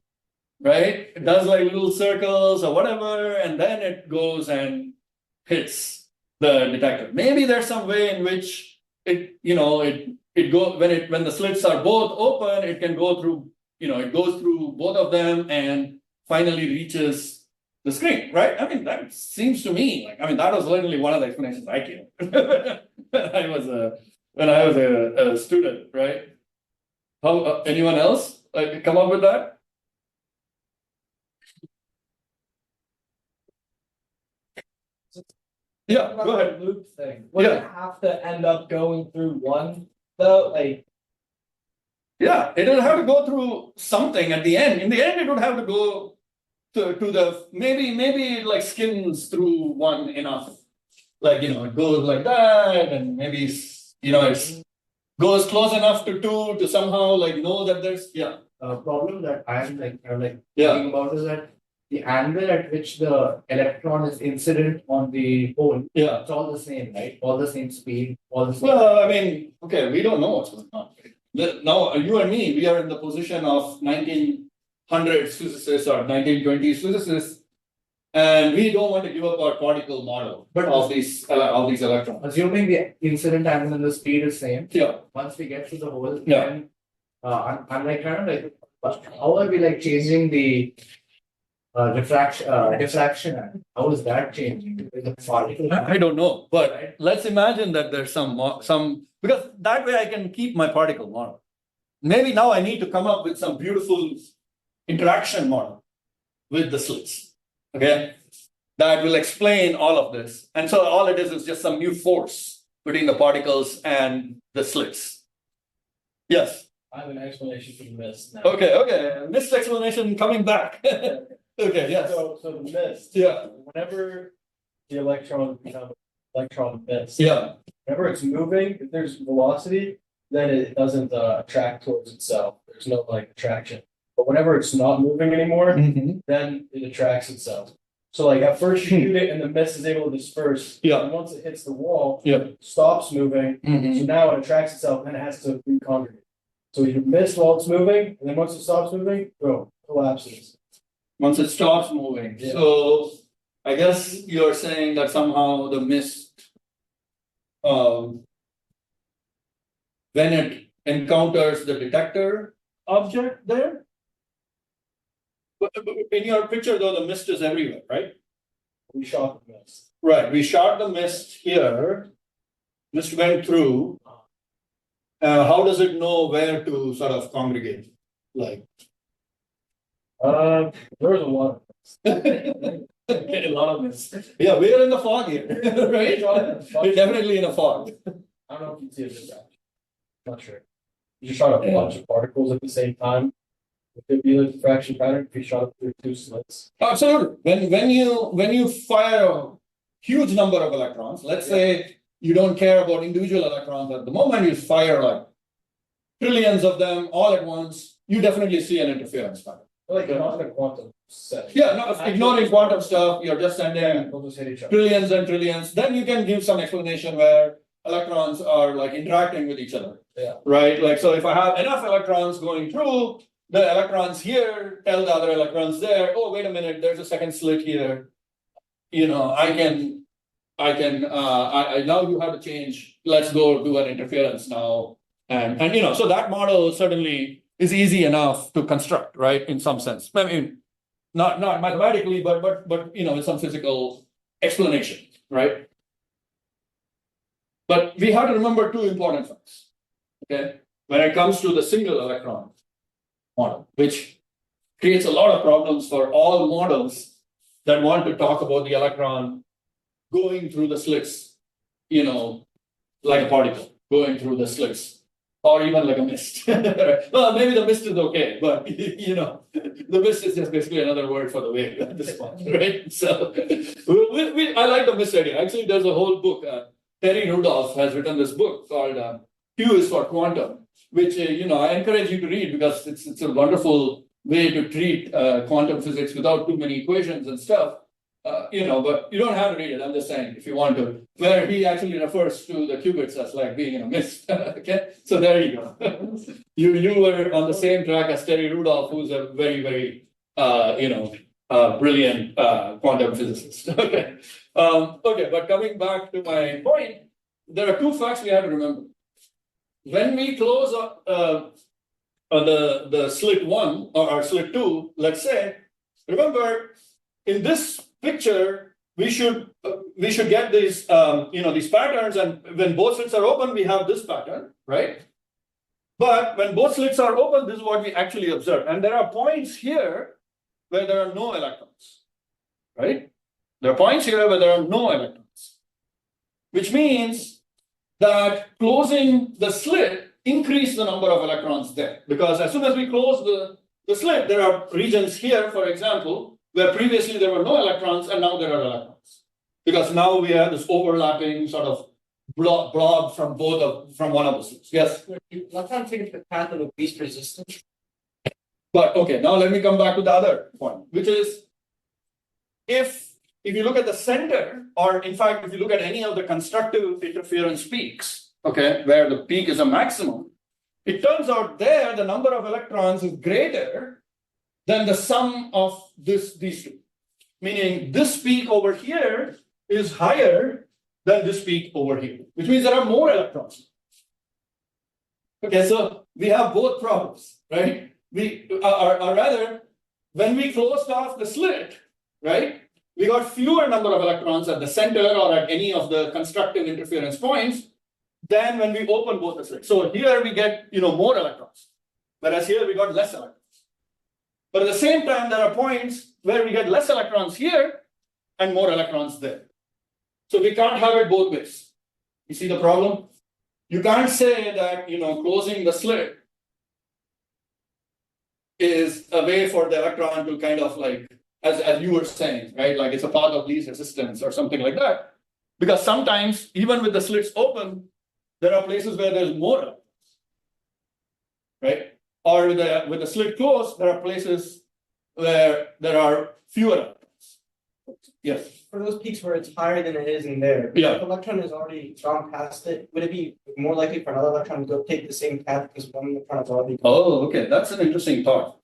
right? It does like little circles or whatever, and then it goes and hits the detector. Maybe there's some way in which it go when the slits are both open, it can go through, it goes through both of them and finally reaches the screen, right? I mean, that seems to me like, that was literally one of the explanations I came when I was a student, right? How anyone else come up with that? Yeah, go ahead. Loop thing. Would it have to end up going through one though? Like Yeah, it'll have to go through something at the end. In the end, it would have to go to the maybe it like skins through one enough. Like, it goes like that, and maybe it goes close enough to two to somehow like know that there's Problem that I'm Yeah. thinking about is that the angle at which the electron is incident on the hole, Yeah. it's all the same, right? All the same speed, all the same. Well, I mean, okay, we don't know what's going on. Now, you and me, we are in the position of 1900s physicists or 1920s physicists, and we don't want to give up our particle model of these electrons. Assuming the incident angle and the speed is same, Yeah. once we get to the hole, Yeah. then I'm like kind of like, how are we like changing the diffraction? How is that changing? The particle. I don't know, but let's imagine that there's some because that way I can keep my particle model. Maybe now I need to come up with some beautiful interaction model with the slits. Okay, that will explain all of this. And so all it is just some new force between the particles and the slits. Yes. I have an explanation for the mist now. Okay. Mist explanation coming back. Okay, yes. So the mist. Yeah. Whenever the electron becomes electron mist. Yeah. Whenever it's moving, if there's velocity, then it doesn't attract towards itself. There's no like attraction. But whenever it's not moving anymore, Mm-hmm. then it attracts itself. So like at first you shoot it and the mist is able to disperse. Yeah. And once it hits the wall, Yeah. it stops moving. Mm-hmm. So now it attracts itself and it has to recongregate. So you mist while it's moving, and then once it stops moving, boom, collapses. Once it stops moving. Yeah. So I guess you're saying that somehow the mist, when it encounters the detector object there. But in your picture, though, the mist is everywhere, right? We shot the mist. Right. We shot the mist here. Mist went through. How does it know where to sort of congregate? Like, There's a lot of a lot of mist. Yeah, we're in the fog here, right? We're definitely in a fog. I don't know if you see it this actually. Not sure. You just shot a bunch of particles at the same time. It could be a diffraction pattern if you shot it through two slits. Absolutely. When you fire a huge number of electrons, let's say you don't care about individual electrons at the moment, you fire like trillions of them all at once, you definitely see an interference pattern. Like not in a quantum setting. Yeah, no, ignoring quantum stuff, you're just sending They'll just hit each other. trillions and trillions. Then you can give some explanation where electrons are like interacting with each other. Yeah. Right? Like, so if I have enough electrons going through, the electrons here tell the other electrons there, oh, wait a minute, there's a second slit here. You know, I now you have to change, let's go do an interference now. And you know, so that model certainly is easy enough to construct, right? In some sense. I mean, not mathematically, but you know, with some physical explanation, right? But we have to remember two important facts. Okay, when it comes to the single electron model, which creates a lot of problems for all models that want to talk about the electron going through the slits, you know, like a particle going through the slits, or even like a mist. Well, maybe the mist is okay, but you know, the mist is just basically another word for the wave at this point, right? So, I like the mist idea. Actually, there's a whole book. Terry Rudolph has written this book called Q is for Quantum, which you know I encourage you to read because it's a wonderful way to treat quantum physics without too many equations and stuff. You know, but you don't have to read it. I'm just saying if you want to. Where he actually refers to the qubits as like being in a mist. Okay, so there you go. you were on the same track as Terry Rudolph, who's a very brilliant quantum physicist. Okay, okay, but coming back to my point, there are two facts we have to remember. When we close up the slit one or slit two, let's say, remember in this picture we should get these these patterns, and when both slits are open, we have this pattern, right? But when both slits are open, this is what we actually observe, and there are points here where there are no electrons, right? There are points here where there are no electrons, which means that closing the slit increase the number of electrons there, because as soon as we close the slit, there are regions here, for example, where previously there were no electrons and now there are electrons, because now we have this overlapping sort of blob from one of the slits. Yes? I'm trying to figure the path of least resistance. But okay, now let me come back to the other point, which is if you look at the center, or in fact, if you look at any of the constructive interference peaks, okay, where the peak is a maximum, it turns out there the number of electrons is greater than the sum of these two. Meaning this peak over here is higher than this peak over here, which means there are more electrons. Okay, so we have both problems, right? Or rather, when we closed off the slit, right, we got fewer number of electrons at the center or at any of the constructive interference points than when we open both the slits. So here we get more electrons, whereas here we got less electrons. But at the same time, there are points where we get less electrons here and more electrons there. So we can't have it both ways. You see the problem? You can't say that closing the slit is a way for the electron to kind of like, as you were saying, right? Like it's a path of least resistance or something like that. Because sometimes, even with the slits open, there are places where there's more electrons, right? Or with the slit closed, there are places where there are fewer electrons. Yes. For those peaks where it's higher than it is in there, Yeah. if the electron has already gone past it, would it be more likely for another electron to go take the same path because one electron has already gone? Oh, okay. That's an interesting thought.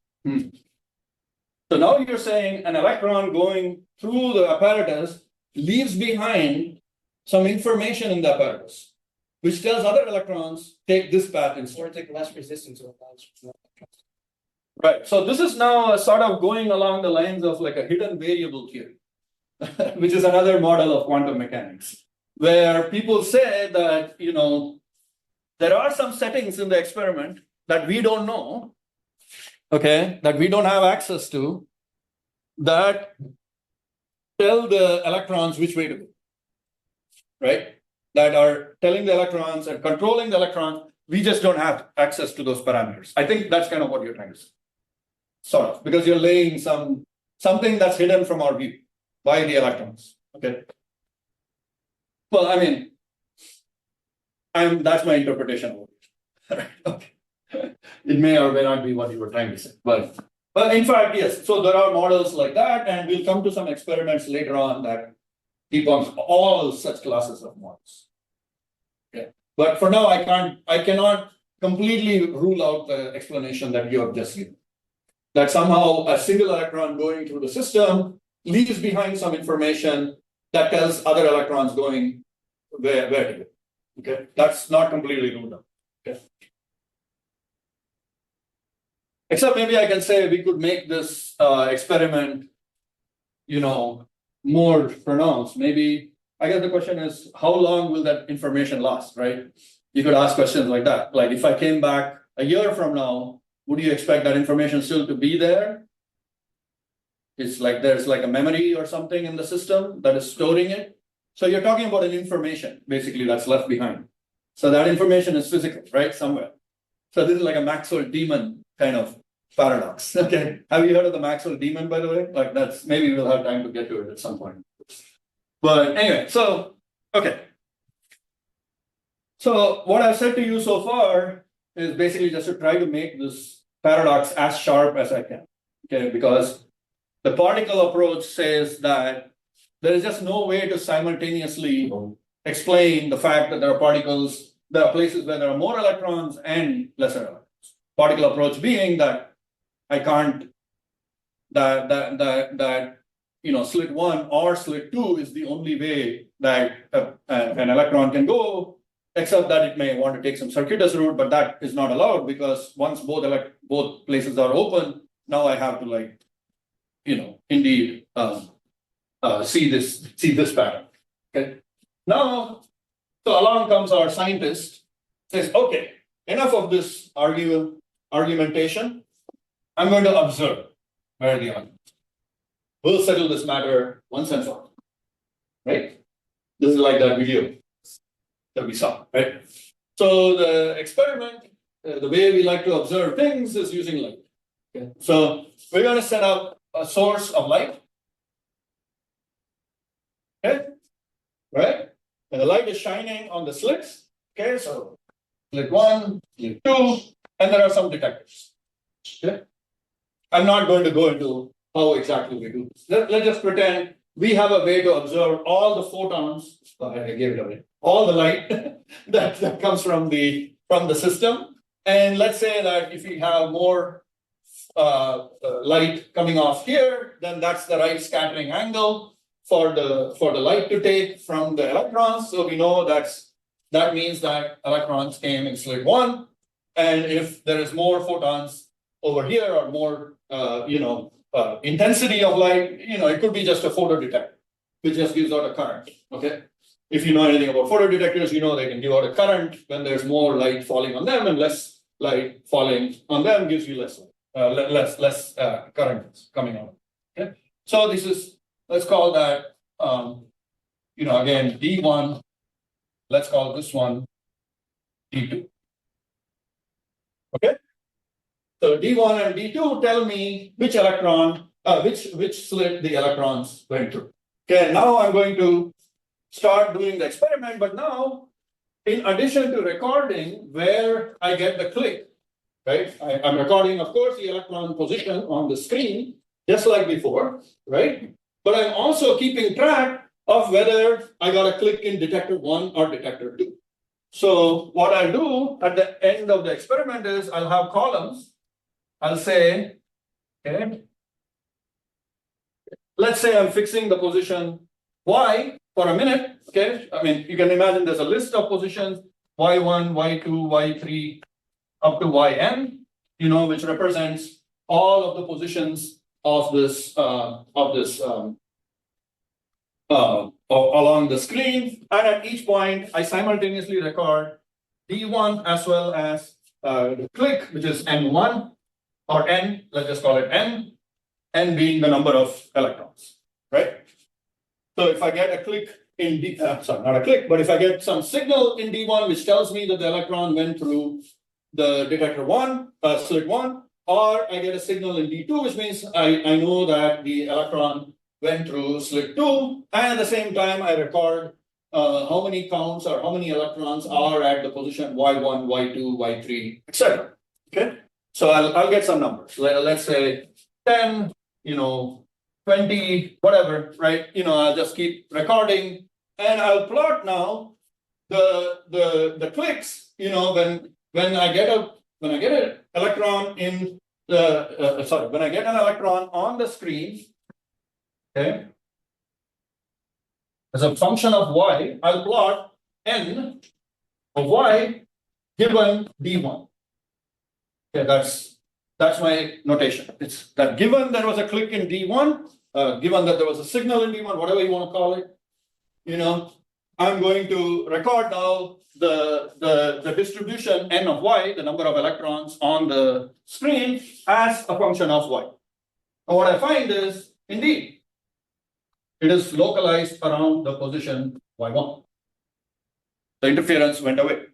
So now you're saying an electron going through the apparatus leaves behind some information in the apparatus, which tells other electrons, take this path instead. Or it's like less resistance or less. Right. So this is now sort of going along the lines of like a hidden variable theory, which is another model of quantum mechanics, where people say that, there are some settings in the experiment that we don't know, okay, that we don't have access to, that tell the electrons which way to go, right? That are telling the electrons and controlling the electrons. We just don't have access to those parameters. I think that's kind of what you're trying to say. Sort of, because you're laying something that's hidden from our view by the electrons. Okay. Well, I mean, that's my interpretation of it. Okay. It may or may not be what you were trying to say, but in fact, yes. So there are models like that, and we'll come to some experiments later on that debunk all such classes of models. Okay. But for now, I cannot completely rule out the explanation that you have just given. That somehow a single electron going through the system leaves behind some information that tells other electrons going where to go. Okay, that's not completely ruled out. Okay. Except maybe I can say we could make this experiment, more pronounced. Maybe I guess the question is, how long will that information last, right? You could ask questions like that. Like if I came back a year from now, would you expect that information still to be there? It's like there's like a memory or something in the system that is storing it. So you're talking about an information, basically, that's left behind. So that information is physical, right? Somewhere. So this is like a Maxwell demon kind of paradox. Okay. Have you heard of the Maxwell demon, by the way? Like that's, maybe we'll have time to get to it at some point. But anyway, so, okay. So what I've said to you so far is basically just to try to make this paradox as sharp as I can. Okay, because the particle approach says that there is just no way to simultaneously explain the fact that there are particles, there are places where there are more electrons and lesser electrons. Particle approach being that I can't, that slit 1 or slit 2 is the only way that an electron can go, except that it may want to take some circuitous route, but that is not allowed because once both places are open, now I have to indeed see this pattern. Okay. Now, so along comes our scientist, says, okay, enough of this argumentation. I'm going to observe where the argument. We'll settle this matter once and for all. Right? This is like that video that we saw, right? So the experiment, the way we like to observe things is using light. Okay. So we're going to set up a source of light. Okay, right? And the light is shining on the slits. Okay, so slit 1, slit 2, and there are some detectors. Okay, I'm not going to go into how exactly we do this. Let's just pretend we have a way to observe all the photons. I gave it away. All the light that comes from the system. And let's say that if we have more light coming off here, then that's the right scattering angle for the light to take from the electrons. So we know that means that electrons came in slit 1. And if there is more photons over here or more intensity of light, it could be just a photodetector, which just gives out a current. Okay. If you know anything about photodetectors, they can give out a current when there's more light falling on them, and less light falling on them gives you less current coming out. Okay. So this is, let's call that again D1. Let's call this one D2. Okay. So D1 and D2 tell me which electron, which slit the electrons went through. Okay, now I'm going to start doing the experiment, but now, in addition to recording where I get the click, right? I'm recording, of course, the electron position on the screen, just like before, right? But I'm also keeping track of whether I got a click in detector 1 or detector 2. So what I'll do at the end of the experiment is I'll have columns. I'll say, okay, let's say I'm fixing the position y for a minute, okay? I mean, you can imagine there's a list of positions, y1, y2, y3, up to yn, which represents all of the positions of this, along the screen. And at each point, I simultaneously record D1 as well as the click, which is N1 or N, let's just call it N being the number of electrons, right? So if I get a click in sorry, not a click, but if I get some signal in D1, which tells me that the electron went through the detector slit one, or I get a signal in D2, which means I know that the electron went through slit 2, and at the same time I record how many counts or how many electrons are at the position y1, y2, y3, etc. Okay, so I'll get some numbers. Let's say 10, 20, whatever, right? I'll just keep recording, and I'll plot now the clicks. When I get an electron in the when I get an electron on the screen, okay, as a function of y, I'll plot n of y given d1. Okay, that's my notation. It's that given there was a click in d1, given that there was a signal in d1, whatever you want to call it, I'm going to record now the distribution n of y, the number of electrons on the screen, as a function of y. And what I find is, indeed, it is localized around the position y1. The interference went away.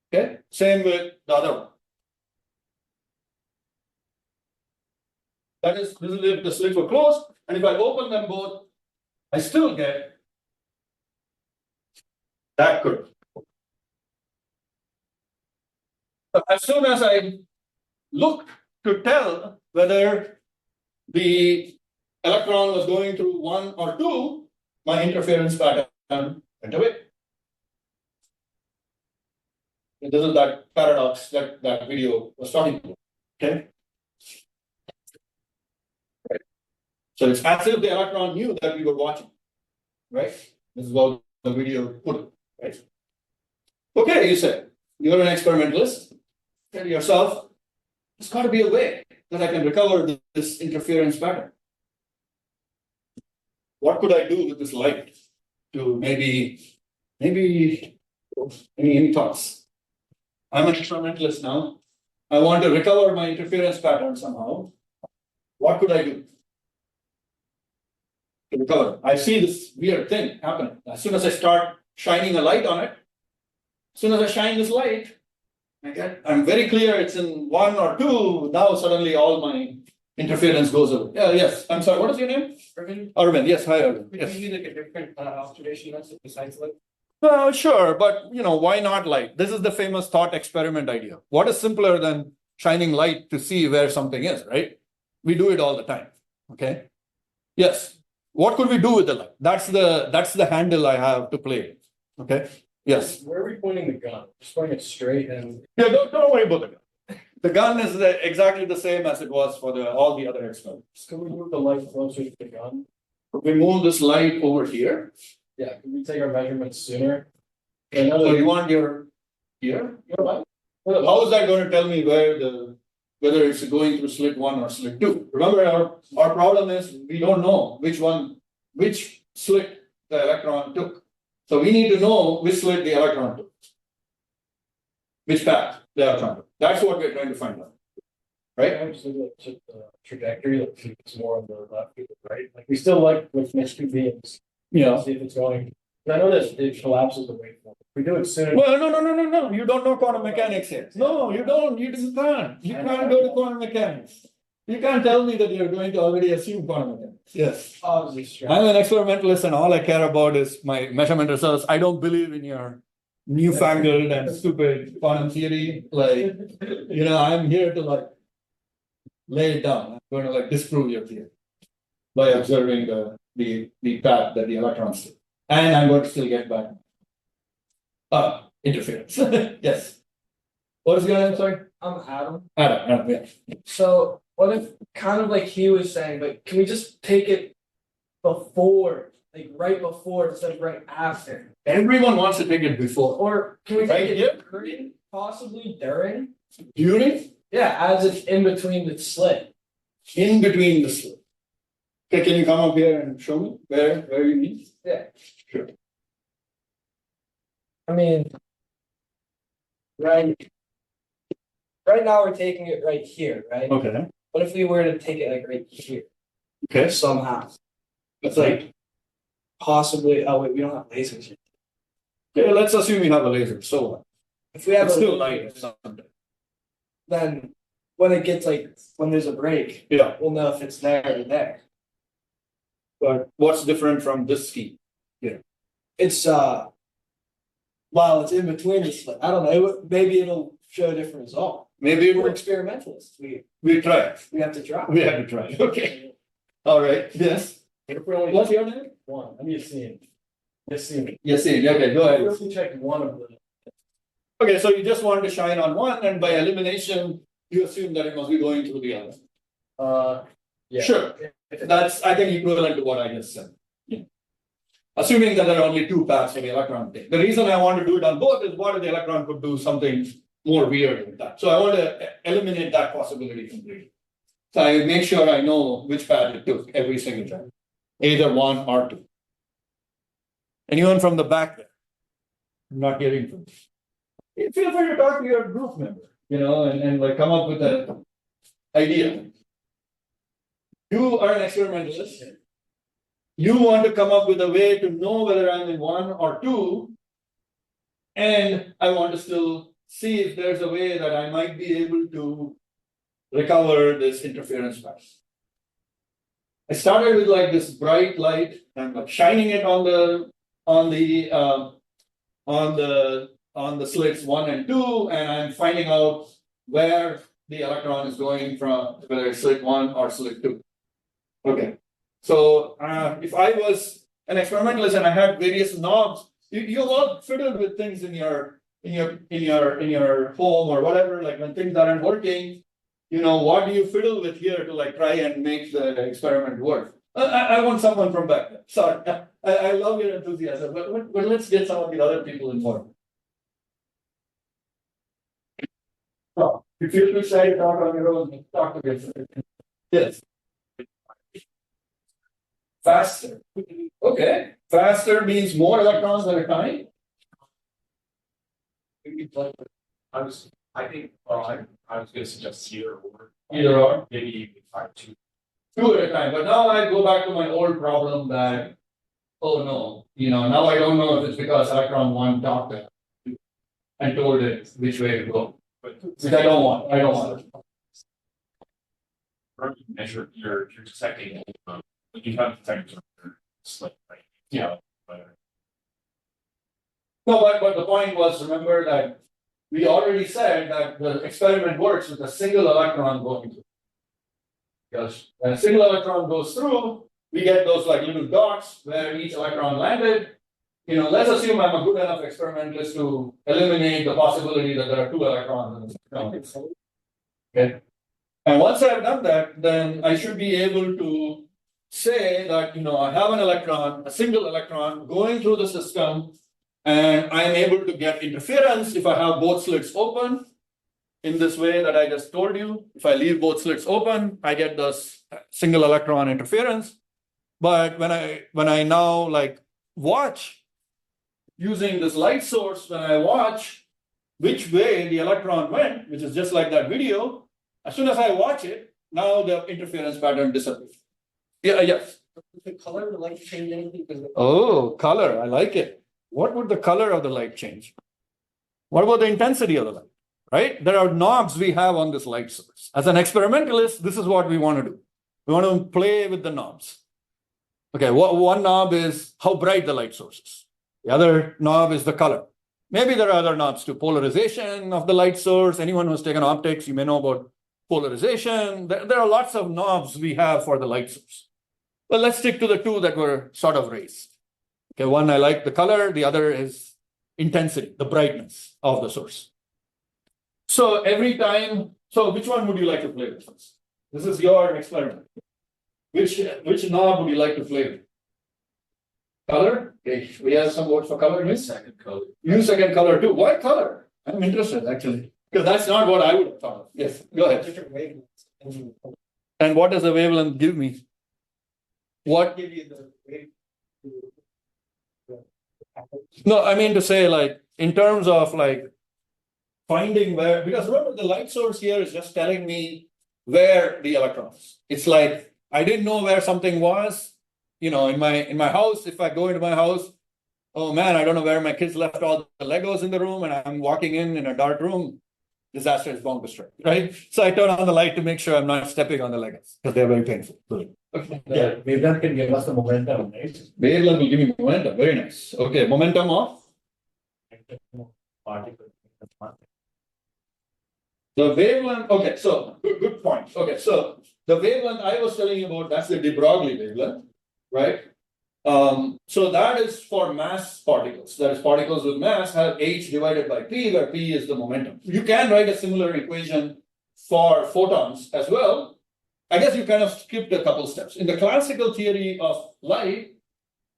Okay, same with the other one. This is if the slits were closed, and if I open them both, I still get that curve. But as soon as I look to tell whether the electron was going through 1 or 2, my interference pattern went away. This is that paradox that video was talking about. Okay. So it's as if the electron knew that we were watching, right? This is what the video put it, right? Okay, you said you're an experimentalist. Tell yourself, there's got to be a way that I can recover this interference pattern. What could I do with this light to maybe any thoughts? I'm an experimentalist now. I want to recover my interference pattern somehow. What could I do to recover? I see this weird thing happening. As soon as I start shining a light on it, as soon as I shine this light, I'm very clear it's in 1 or 2. Now suddenly all my interference goes away. Yeah, yes. I'm sorry. What is your name? Irvin, Arvind. Yes, hi, Arvind. could Yes. you use like a different observation method besides like? Well, sure, but why not light? This is the famous thought experiment idea. What is simpler than shining light to see where something is, right? We do it all the time. Okay. Yes. What could we do with the light? That's the handle I have to play with. Okay. Yes. Where are we pointing the gun? Just pointing it straight and. Yeah, don't worry about the gun. The gun is exactly the same as it was for all the other experiments. Can we move the light closer to the gun? We move this light over here. Yeah, can we take our measurements sooner? So you want your light? Well, how is that going to tell me whether it's going through slit 1 or slit 2? Remember, our problem is we don't know which slit the electron took. So we need to know which slit the electron took, which path the electron took. That's what we're trying to find out, right? I just look at the trajectory, like see if it's more on the left or the right. Like we still like with next 2 beams. Yeah. See if it's going. I know that it collapses the waveform. If we do it sooner. Well, no. You don't know quantum mechanics yet. No, you don't. You can't. You can't go to quantum mechanics. You can't tell me that you're going to already assume quantum mechanics. Yes. Obviously, I'm an experimentalist, and all I care about is my measurement results. I don't believe in your newfangled and stupid quantum theory. I'm here to lay it down. I'm going to disprove your theory by observing the path that the electrons take. And I'm going to still get back interference. Yes. What is your name? Sorry. Adam. Adam. Yeah. So What if, kind of like he was saying, but can we just take it before, like right before instead of right after? Everyone wants to take it before. Or can we Right take here? it during, possibly during? During, Yeah, as it's in between the slit. in between the slit. Okay, can you come up here and show me where you mean? Yeah. Sure. I mean, right. Right now we're taking it right here, right? Okay. What if we were to take it like right here Okay. somehow? It's like possibly. Oh wait, we don't have lasers yet. Okay, let's assume we have a laser. So what? If we have It's a still laser, light someday. then when it gets like when there's a break, Yeah. we'll know if it's there or there. But what's different from this scheme? It's while it's in between the slit. I don't know. Maybe it'll show a different result. Maybe We're we'll experimentalists. we try. We have to try. We have to try. Okay. All right. Yes. What's your name? One. I'm Yassine. Yassine. Yes. Okay. Go ahead. We check one of them. Okay. So you just want to shine on one, and by elimination, you assume that it must be going through the other. Yeah. Sure. That's I think equivalent to what I just said. Yeah. Assuming that there are only two paths for the electron thing. The reason I want to do it on both is what if the electron could do something more weird with that. So I want to eliminate that possibility completely. So I make sure I know which path it took every single time. Either one or two. Anyone from the back there? I'm not hearing from you. Feel free to talk to your group member, and like come up with an idea. You are an experimentalist. You want to come up with a way to know whether I'm in one or two, and I want to still see if there's a way that I might be able to recover this interference pass. I started with like this bright light, and I'm shining it on the slits 1 and 2, and I'm finding out where the electron is going from, whether it's slit 1 or slit 2. Okay. So if I was an experimentalist and I had various knobs, you all fiddled with things in your home or whatever, like when things aren't working, what do you fiddle with here to like try and make the experiment work? I want someone from back there. Sorry, I love your enthusiasm, but let's get some of the other people involved. So, if you feel shy to talk on your own, talk to me. Yes. Faster. Okay. Faster means more electrons at a time. I think, I was gonna suggest either or. Either or. Maybe you could find two. Two at a time. But now I go back to my old problem that, oh no, now I don't know if it's because electron 1 talked to it and told it which way to go. But Which I don't want. I don't want it. measure, you're detecting, you have detectors on your slit, right? Yeah. But No, but the point was, remember that we already said that the experiment works with a single electron going through. Because when a single electron goes through, we get those like little dots where each electron landed. Let's assume I'm a good enough experimentalist to eliminate the possibility that there are two electrons in the system. Okay. And once I've done that, then I should be able to say that, I have an electron, a single electron going through the system, and I'm able to get interference if I have both slits open in this way that I just told you. If I leave both slits open, I get this single electron interference. But when I now like watch using this light source, when I watch which way the electron went, which is just like that video, as soon as I watch it, now the interference pattern disappears. Yeah, yes. The color of the light change anything? Oh, color. I like it. What would the color of the light change? What about the intensity of the light? Right? There are knobs we have on this light source. As an experimentalist, this is what we want to do. We want to play with the knobs. Okay, one knob is how bright the light source is. The other knob is the color. Maybe there are other knobs too. Polarization of the light source. Anyone who's taken optics, you may know about polarization. There are lots of knobs we have for the light source. But let's stick to the two that were sort of raised. Okay, one I like the color, the other is intensity, the brightness of the source. So every time, so which one would you like to play with first? This is your experiment. Which knob would you like to play with? Color? Okay, we have some votes for color. Miss? Second color. You second color too. Why color? I'm interested actually. Because that's not what I would have thought of. Yes, go ahead. Different wavelengths. And what does the wavelength give me? What? Give you the wave. No, I mean to say, like, in terms of like finding where, because remember the light source here is just telling me where the electron is. It's like I didn't know where something was, you know, in my house. If I go into my house, oh man, I don't know where my kids left all the Legos in the room, and I'm walking in a dark room. Disaster is bound to strike, right? So I turn on the light to make sure I'm not stepping on the Legos because they're very painful. Okay. Yeah. The wavelength can give us the momentum, right? Wavelength will give me momentum. Very nice. Okay, momentum of Particle. the wavelength. Okay, so good point. Okay, so the wavelength I was telling you about, that's the de Broglie wavelength, right? So that is for mass particles. That is, particles with mass have h divided by p, where p is the momentum. You can write a similar equation for photons as well. I guess you kind of skipped a couple steps. In the classical theory of light,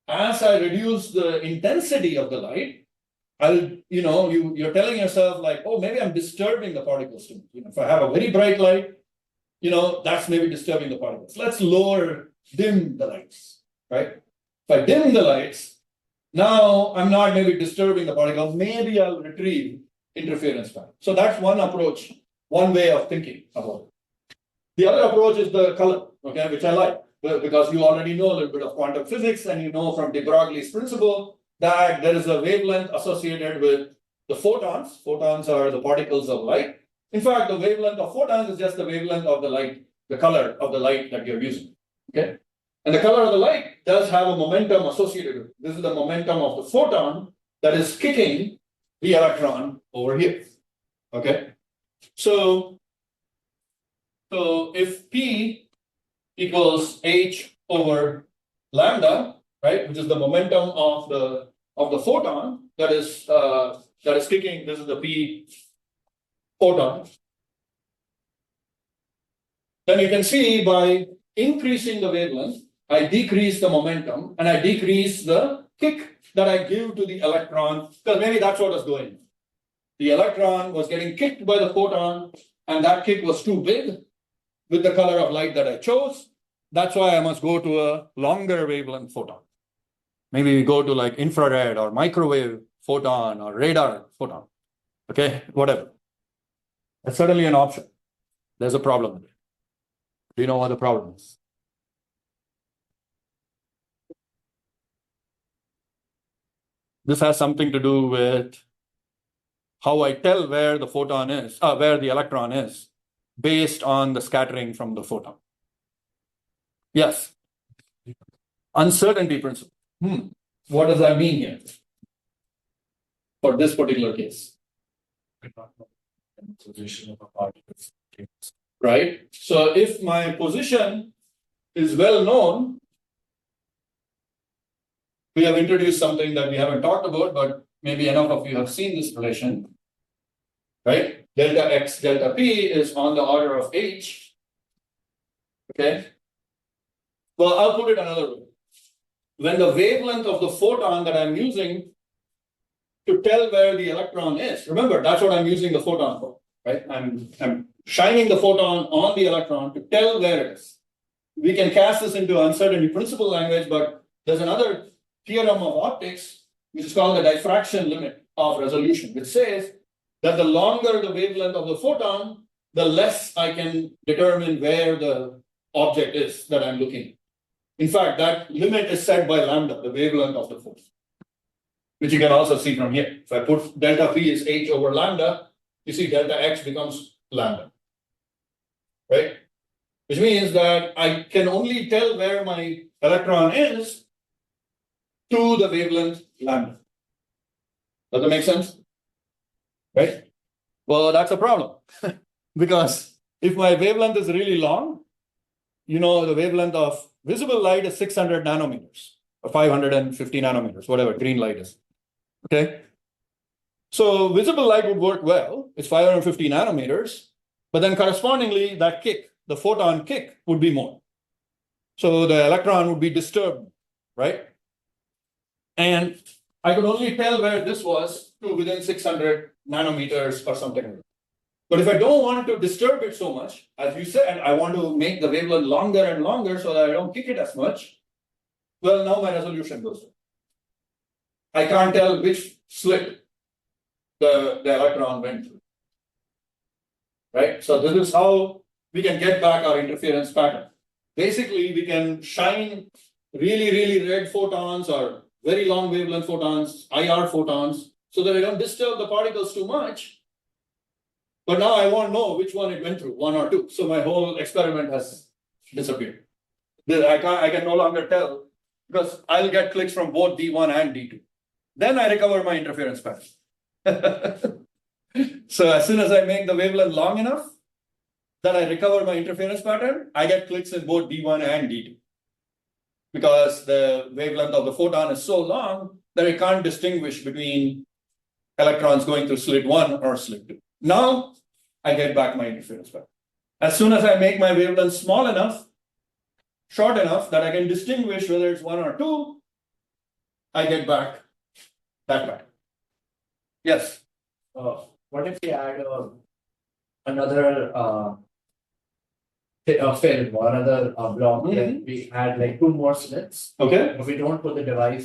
as I reduce the intensity of the light, you're telling yourself like, oh, maybe I'm disturbing the particles too much. You know, if I have a very bright light, that's maybe disturbing the particles. Let's dim the lights, right? If I dim the lights, now I'm not maybe disturbing the particle, maybe I'll retrieve interference pattern. So that's one approach, one way of thinking about it. The other approach is the color, okay, which I like, because you already know a little bit of quantum physics, and you know from de Broglie's principle that there is a wavelength associated with the photons. Photons are the particles of light. In fact, the wavelength of photons is just the wavelength of the light, the color of the light that you're using, okay? And the color of the light does have a momentum associated with it. This is the momentum of the photon that is kicking the electron over here. Okay. So if P equals h over lambda, right, which is the momentum of the photon that is kicking, this is the P photon, then you can see by increasing the wavelength, I decrease the momentum and I decrease the kick that I give to the electron, because maybe that's what was going on. The electron was getting kicked by the photon, and that kick was too big with the color of light that I chose. That's why I must go to a longer wavelength photon. Maybe we go to like infrared or microwave photon or radar photon. Okay, whatever. That's certainly an option. There's a problem with it. Do you know what the problem is? This has something to do with how I tell where the photon is, where the electron is, based on the scattering from the photon. Yes. Uncertainty principle. What does that mean here? For this particular case. Position of a particle. Right? So if my position is well known, we have introduced something that we haven't talked about, but maybe enough of you have seen this relation, right? Delta X, delta P is on the order of H. Okay. Well, I'll put it another way. When the wavelength of the photon that I'm using to tell where the electron is, remember, that's what I'm using the photon for, right? I'm shining the photon on the electron to tell where it is. We can cast this into uncertainty principle language, but there's another theorem of optics, which is called the diffraction limit of resolution, which says that the longer the wavelength of the photon, the less I can determine where the object is that I'm looking at. In fact, that limit is set by lambda, the wavelength of the photon, which you can also see from here. If I put delta P is h over lambda, you see delta X becomes lambda, right? Which means that I can only tell where my electron is to the wavelength lambda. Does that make sense? Right? Well, that's a problem. Because if my wavelength is really long, the wavelength of visible light is 600 nanometers or 550 nanometers, whatever green light is. Okay. So visible light would work well. It's 550 nanometers, but then correspondingly, that kick the photon kick would be more. So the electron would be disturbed, right? And I could only tell where this was to within 600 nanometers or something. But if I don't want to disturb it so much, as you said, I want to make the wavelength longer and longer so that I don't kick it as much, well, now my resolution goes down. I can't tell which slit the electron went through. Right? So this is how we can get back our interference pattern. Basically, we can shine really, really red photons or very long wavelength photons, IR photons, so that I don't disturb the particles too much. But now I want to know which one it went through, one or two. So my whole experiment has disappeared. I can no longer tell because I'll get clicks from both D1 and D2. Then I recover my interference pattern. So as soon as I make the wavelength long enough that I recover my interference pattern, I get clicks in both D1 and D2. Because the wavelength of the photon is so long that I can't distinguish between electrons going through slit 1 or slit 2. Now I get back my interference pattern. As soon as I make my wavelength small enough, short enough that I can distinguish whether it's 1 or 2, I get back that pattern. Yes. What if we add another film or another block? Then we add like 2 more slits. Okay. If we don't put the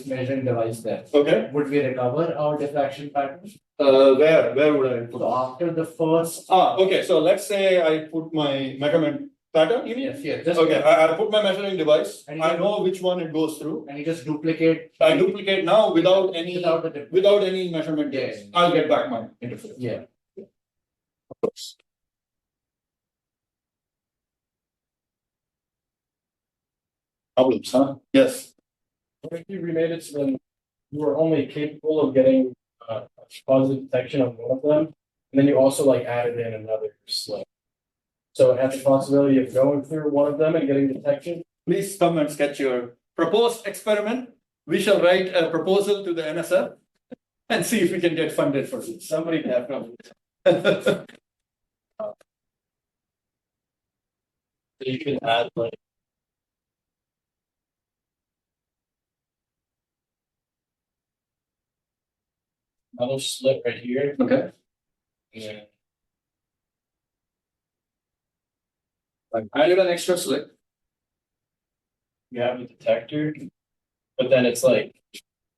measuring device there, Okay. would we recover our diffraction pattern? Where would I put So after the first, okay. So let's say I put my measurement pattern. You mean? yes, just Okay. I put my measuring device. And I know which one it goes through. and you just duplicate. I duplicate now without any without the any measurement Yeah, device. yeah. I'll get back my interference. Yeah. Of course. Problems, huh? Yes. What if you remade it so then you were only capable of getting positive detection on one of them, and then you also like added in another slit. So it has the possibility of going through one of them and getting detection. Please come and sketch your proposed experiment. We shall write a proposal to the NSF and see if we can get funded for this. Somebody definitely. You can add like another slit right here. Okay. Yeah. I added an extra slit. You have a detector, but then it's like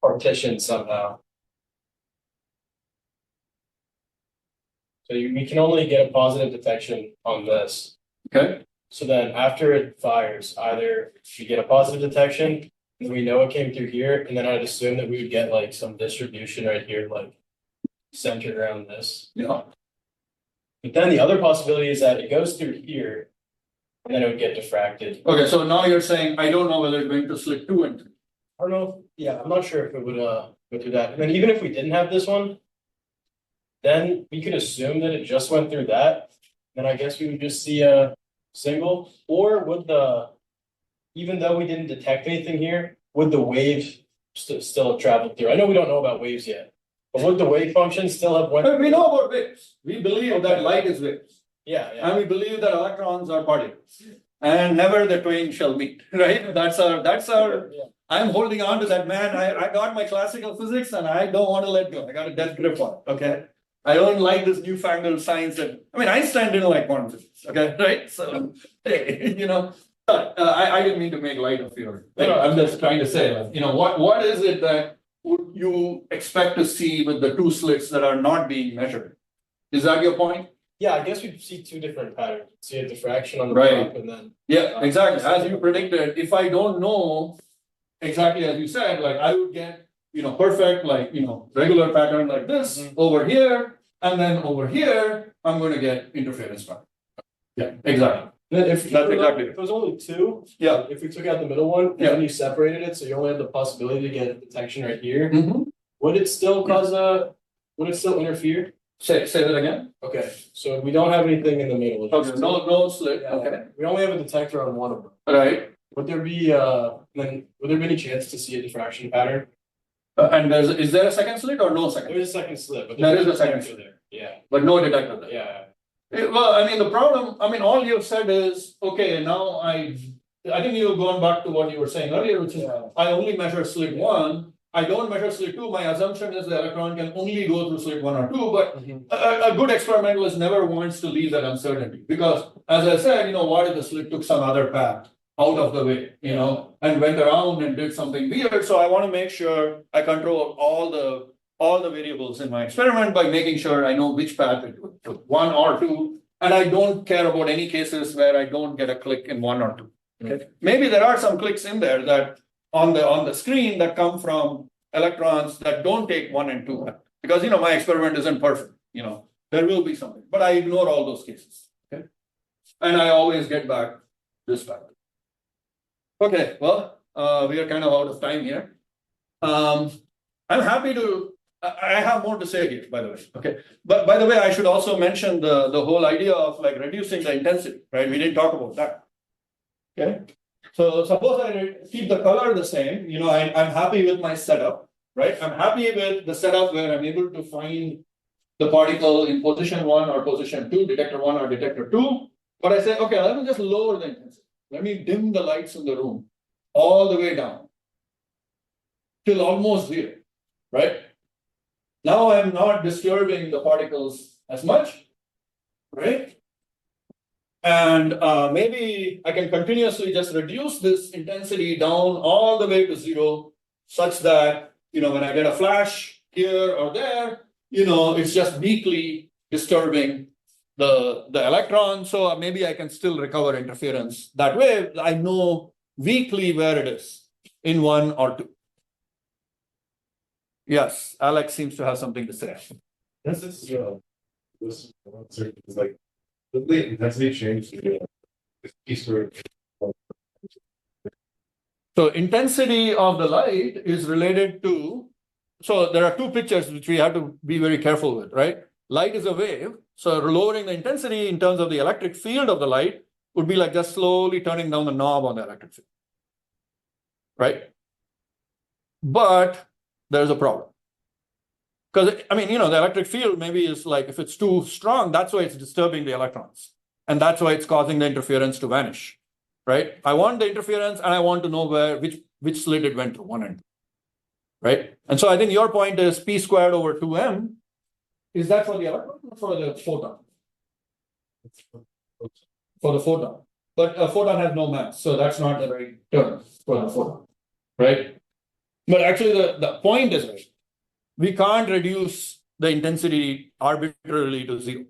partitioned somehow. So we can only get a positive detection on this. Okay. So then after it fires, either you get a positive detection, and we know it came through here, and then I'd assume that we would get like some distribution right here, like centered around this. Yeah. But then the other possibility is that it goes through here, and then it would get diffracted. Okay, so now you're saying I don't know whether it's going to slit 2 and 3. I don't know. Yeah, I'm not sure if it would go through that. And then even if we didn't have this one, then we could assume that it just went through that. Then I guess we would just see a single. Or would even though we didn't detect anything here, would the wave still have traveled through? I know we don't know about waves yet, but would the wave function still have went? We know about waves. We believe that light is waves. Yeah. And we believe that electrons are particles. And never the twain shall meet, right? That's our. Yeah. I'm holding on to that, man. I got my classical physics and I don't want to let go. I got a death grip on it, okay? I don't like this newfangled science Einstein didn't like quantum physics, okay, right? So, hey, I didn't mean to make light of your thing. I'm just trying to say, what is it that you expect to see with the 2 slits that are not being measured? Is that your point? Yeah, I guess we'd see 2 different patterns. See a diffraction on the Right. top and then. Yeah, exactly. As you predicted, if I don't know exactly as you said, like I would get, perfect, regular pattern like this over here, and then over here, I'm going to get interference pattern. Yeah, exactly. Then if exactly if it was only 2, Yeah. if we took out the middle one and then you separated it, so you only have the possibility to get detection right here, would it still would it still interfere? Say that again. Okay, so we don't have anything in the middle. it's Okay, just- no slit. Yeah, Okay. we only have a detector on one of them. Right. Would there be any chance to see a diffraction pattern? And is there a second slit or no second? There is a second slit, but There is a there's second detector there. Yeah, But no detector there. yeah. Well, I mean, the problem, I mean, all you've said is, okay, now I think you've gone back to what you were saying earlier, which is, I only measure slit one. I don't measure slit two. My assumption is the electron can only go through slit one or two, but a good experimentalist never wants to leave that uncertainty. Because as I said, what if the slit took some other path out of the way, and went around and did something weird? So I want to make sure I control all the variables in my experiment by making sure I know which path it took, one or two. And I don't care about any cases where I don't get a click in one or two. Okay. Maybe there are some clicks in there that on the screen that come from electrons that don't take 1 and 2, because my experiment isn't perfect. There will be something, but I ignore all those cases. Okay, and I always get back this path. Okay, well, we are kind of out of time here. I'm happy to. I have more to say here, by the way. Okay, but by the way, I should also mention the whole idea of like reducing the intensity. Right, we didn't talk about that. Okay, so suppose I keep the color the same, I'm happy with my setup, right? I'm happy with the setup where I'm able to find the particle in position 1 or position 2, detector 1 or detector 2. But I say, okay, let me just lower the intensity. Let me dim the lights in the room all the way down till almost 0, right? Now I'm not disturbing the particles as much, right? And maybe I can continuously just reduce this intensity down all the way to 0, such that, when I get a flash here or there, it's just weakly disturbing the electron. So maybe I can still recover interference that way. I know weakly where it is in 1 or 2. Yes, Alex seems to have something to say. This is like the intensity change eastward. So intensity of the light is related to, so there are two pictures which we have to be very careful with, right? Light is a wave, so lowering the intensity in terms of the electric field of the light would be like just slowly turning down the knob on the electric field, right? But there's a problem. Because, the electric field maybe is like, if it's too strong, that's why it's disturbing the electrons. And that's why it's causing the interference to vanish, right? I want the interference and I want to know which slit it went through, 1 and 2, right? And so I think your point is p squared over 2m. Is that for the electron or for the photon? For the photon. But a photon has no mass, so that's not the right term for the photon, right? But actually the point is right. We can't reduce the intensity arbitrarily to 0,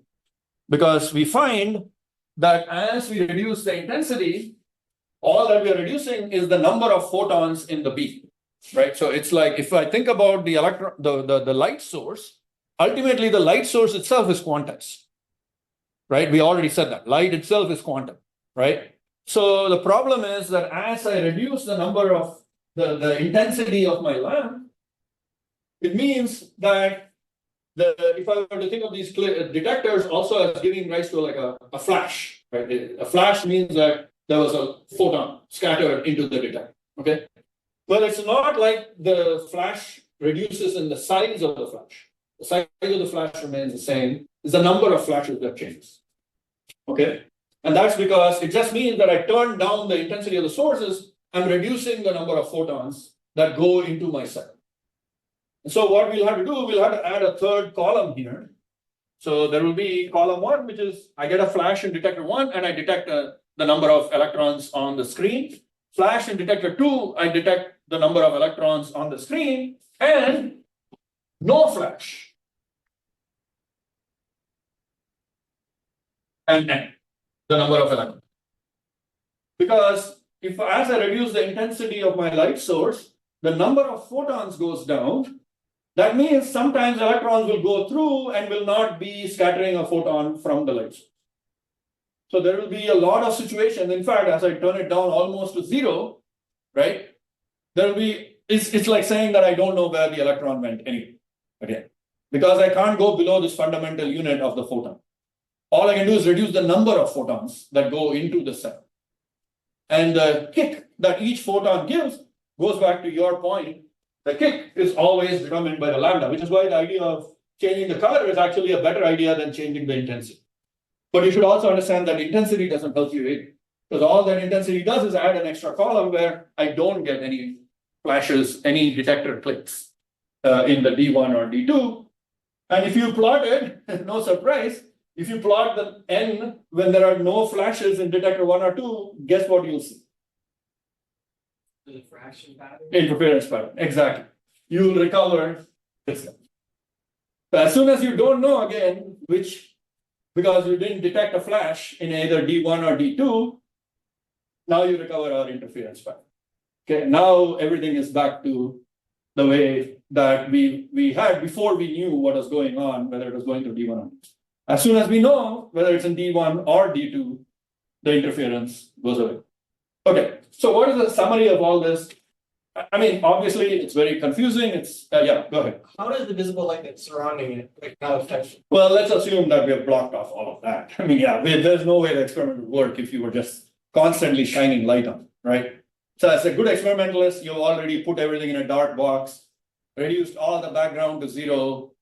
because we find that as we reduce the intensity, all that we are reducing is the number of photons in the beam, right? So it's like, if I think about the the light source, ultimately the light source itself is quantized, right? We already said that light itself is quantum, right? So the problem is that as I reduce the number of the intensity of my lamp, it means that if I were to think of these detectors also as giving rise to like a flash, right? A flash means that there was a photon scattered into the detector, okay? Well, it's not like the flash reduces in the size of the flash. The size of the flash remains the same. It's the number of flashes that changes, okay? And that's because it just means that I turn down the intensity of the sources. I'm reducing the number of photons that go into my set. So what we'll have to do, we'll have to add a third column here. So there will be column 1, which is I get a flash in detector 1 and I detect the number of electrons on the screen. Flash in detector 2, I detect the number of electrons on the screen, and no flash. And the number of electrons. Because if as I reduce the intensity of my light source, the number of photons goes down. That means sometimes electrons will go through and will not be scattering a photon from the light source. So there will be a lot of situations. In fact, as I turn it down almost to 0, right? There will be, it's like saying that I don't know where the electron went anyway, again, because I can't go below this fundamental unit of the photon. All I can do is reduce the number of photons that go into the cell. And the kick that each photon gives goes back to your point. The kick is always determined by the lambda, which is why the idea of changing the color is actually a better idea than changing the intensity. But you should also understand that intensity doesn't help you either. Because all that intensity does is add an extra column where I don't get any flashes, any detector clicks in the D1 or D2. And if you plot it, no surprise, if you plot the N when there are no flashes in detector 1 or 2, guess what you'll see? The diffraction pattern. Interference pattern, exactly. You'll recover this. So as soon as you don't know again which, because you didn't detect a flash in either D1 or D2, now you recover our interference pattern. Okay, now everything is back to the way that we had before we knew what was going on, whether it was going to D1 or D2. As soon as we know whether it's in D1 or D2, the interference goes away. Okay, so what is the summary of all this? I mean, obviously, it's very confusing. It's, yeah, go ahead. How does the visible light that's surrounding it, like, not affect? Well, let's assume that we have blocked off all of that. I mean, yeah, there's no way the experiment would work if you were just constantly shining light on, right? So as a good experimentalist, you've already put everything in a dark box, reduced all the background to zero,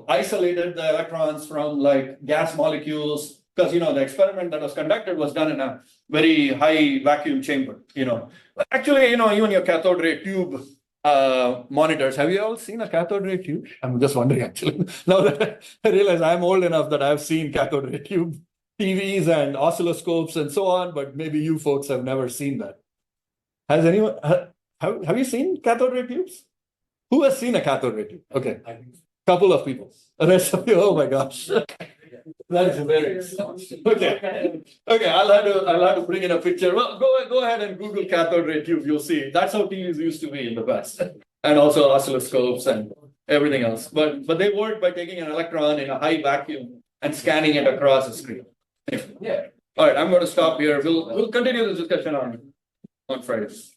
isolated the electrons from like gas molecules, because the experiment that was conducted was done in a very high vacuum chamber, Actually, even your cathode ray tube monitors, have you all seen a cathode ray tube? I'm just wondering actually. Now that I realize I'm old enough that I've seen cathode ray tube TVs and oscilloscopes and so on, but maybe you folks have never seen that. Has anyone, have you seen cathode ray tubes? Who has seen a cathode ray tube? Okay, couple of people. The rest of you, oh my gosh. That is very okay. I'll have to bring in a picture. Well, go ahead and Google cathode ray tube. You'll see. That's how TVs used to be in the past, and also oscilloscopes and everything else. But they work by taking an electron in a high vacuum and scanning it across a screen. Yeah. All right. I'm going to stop here. We'll continue this discussion on Fridays.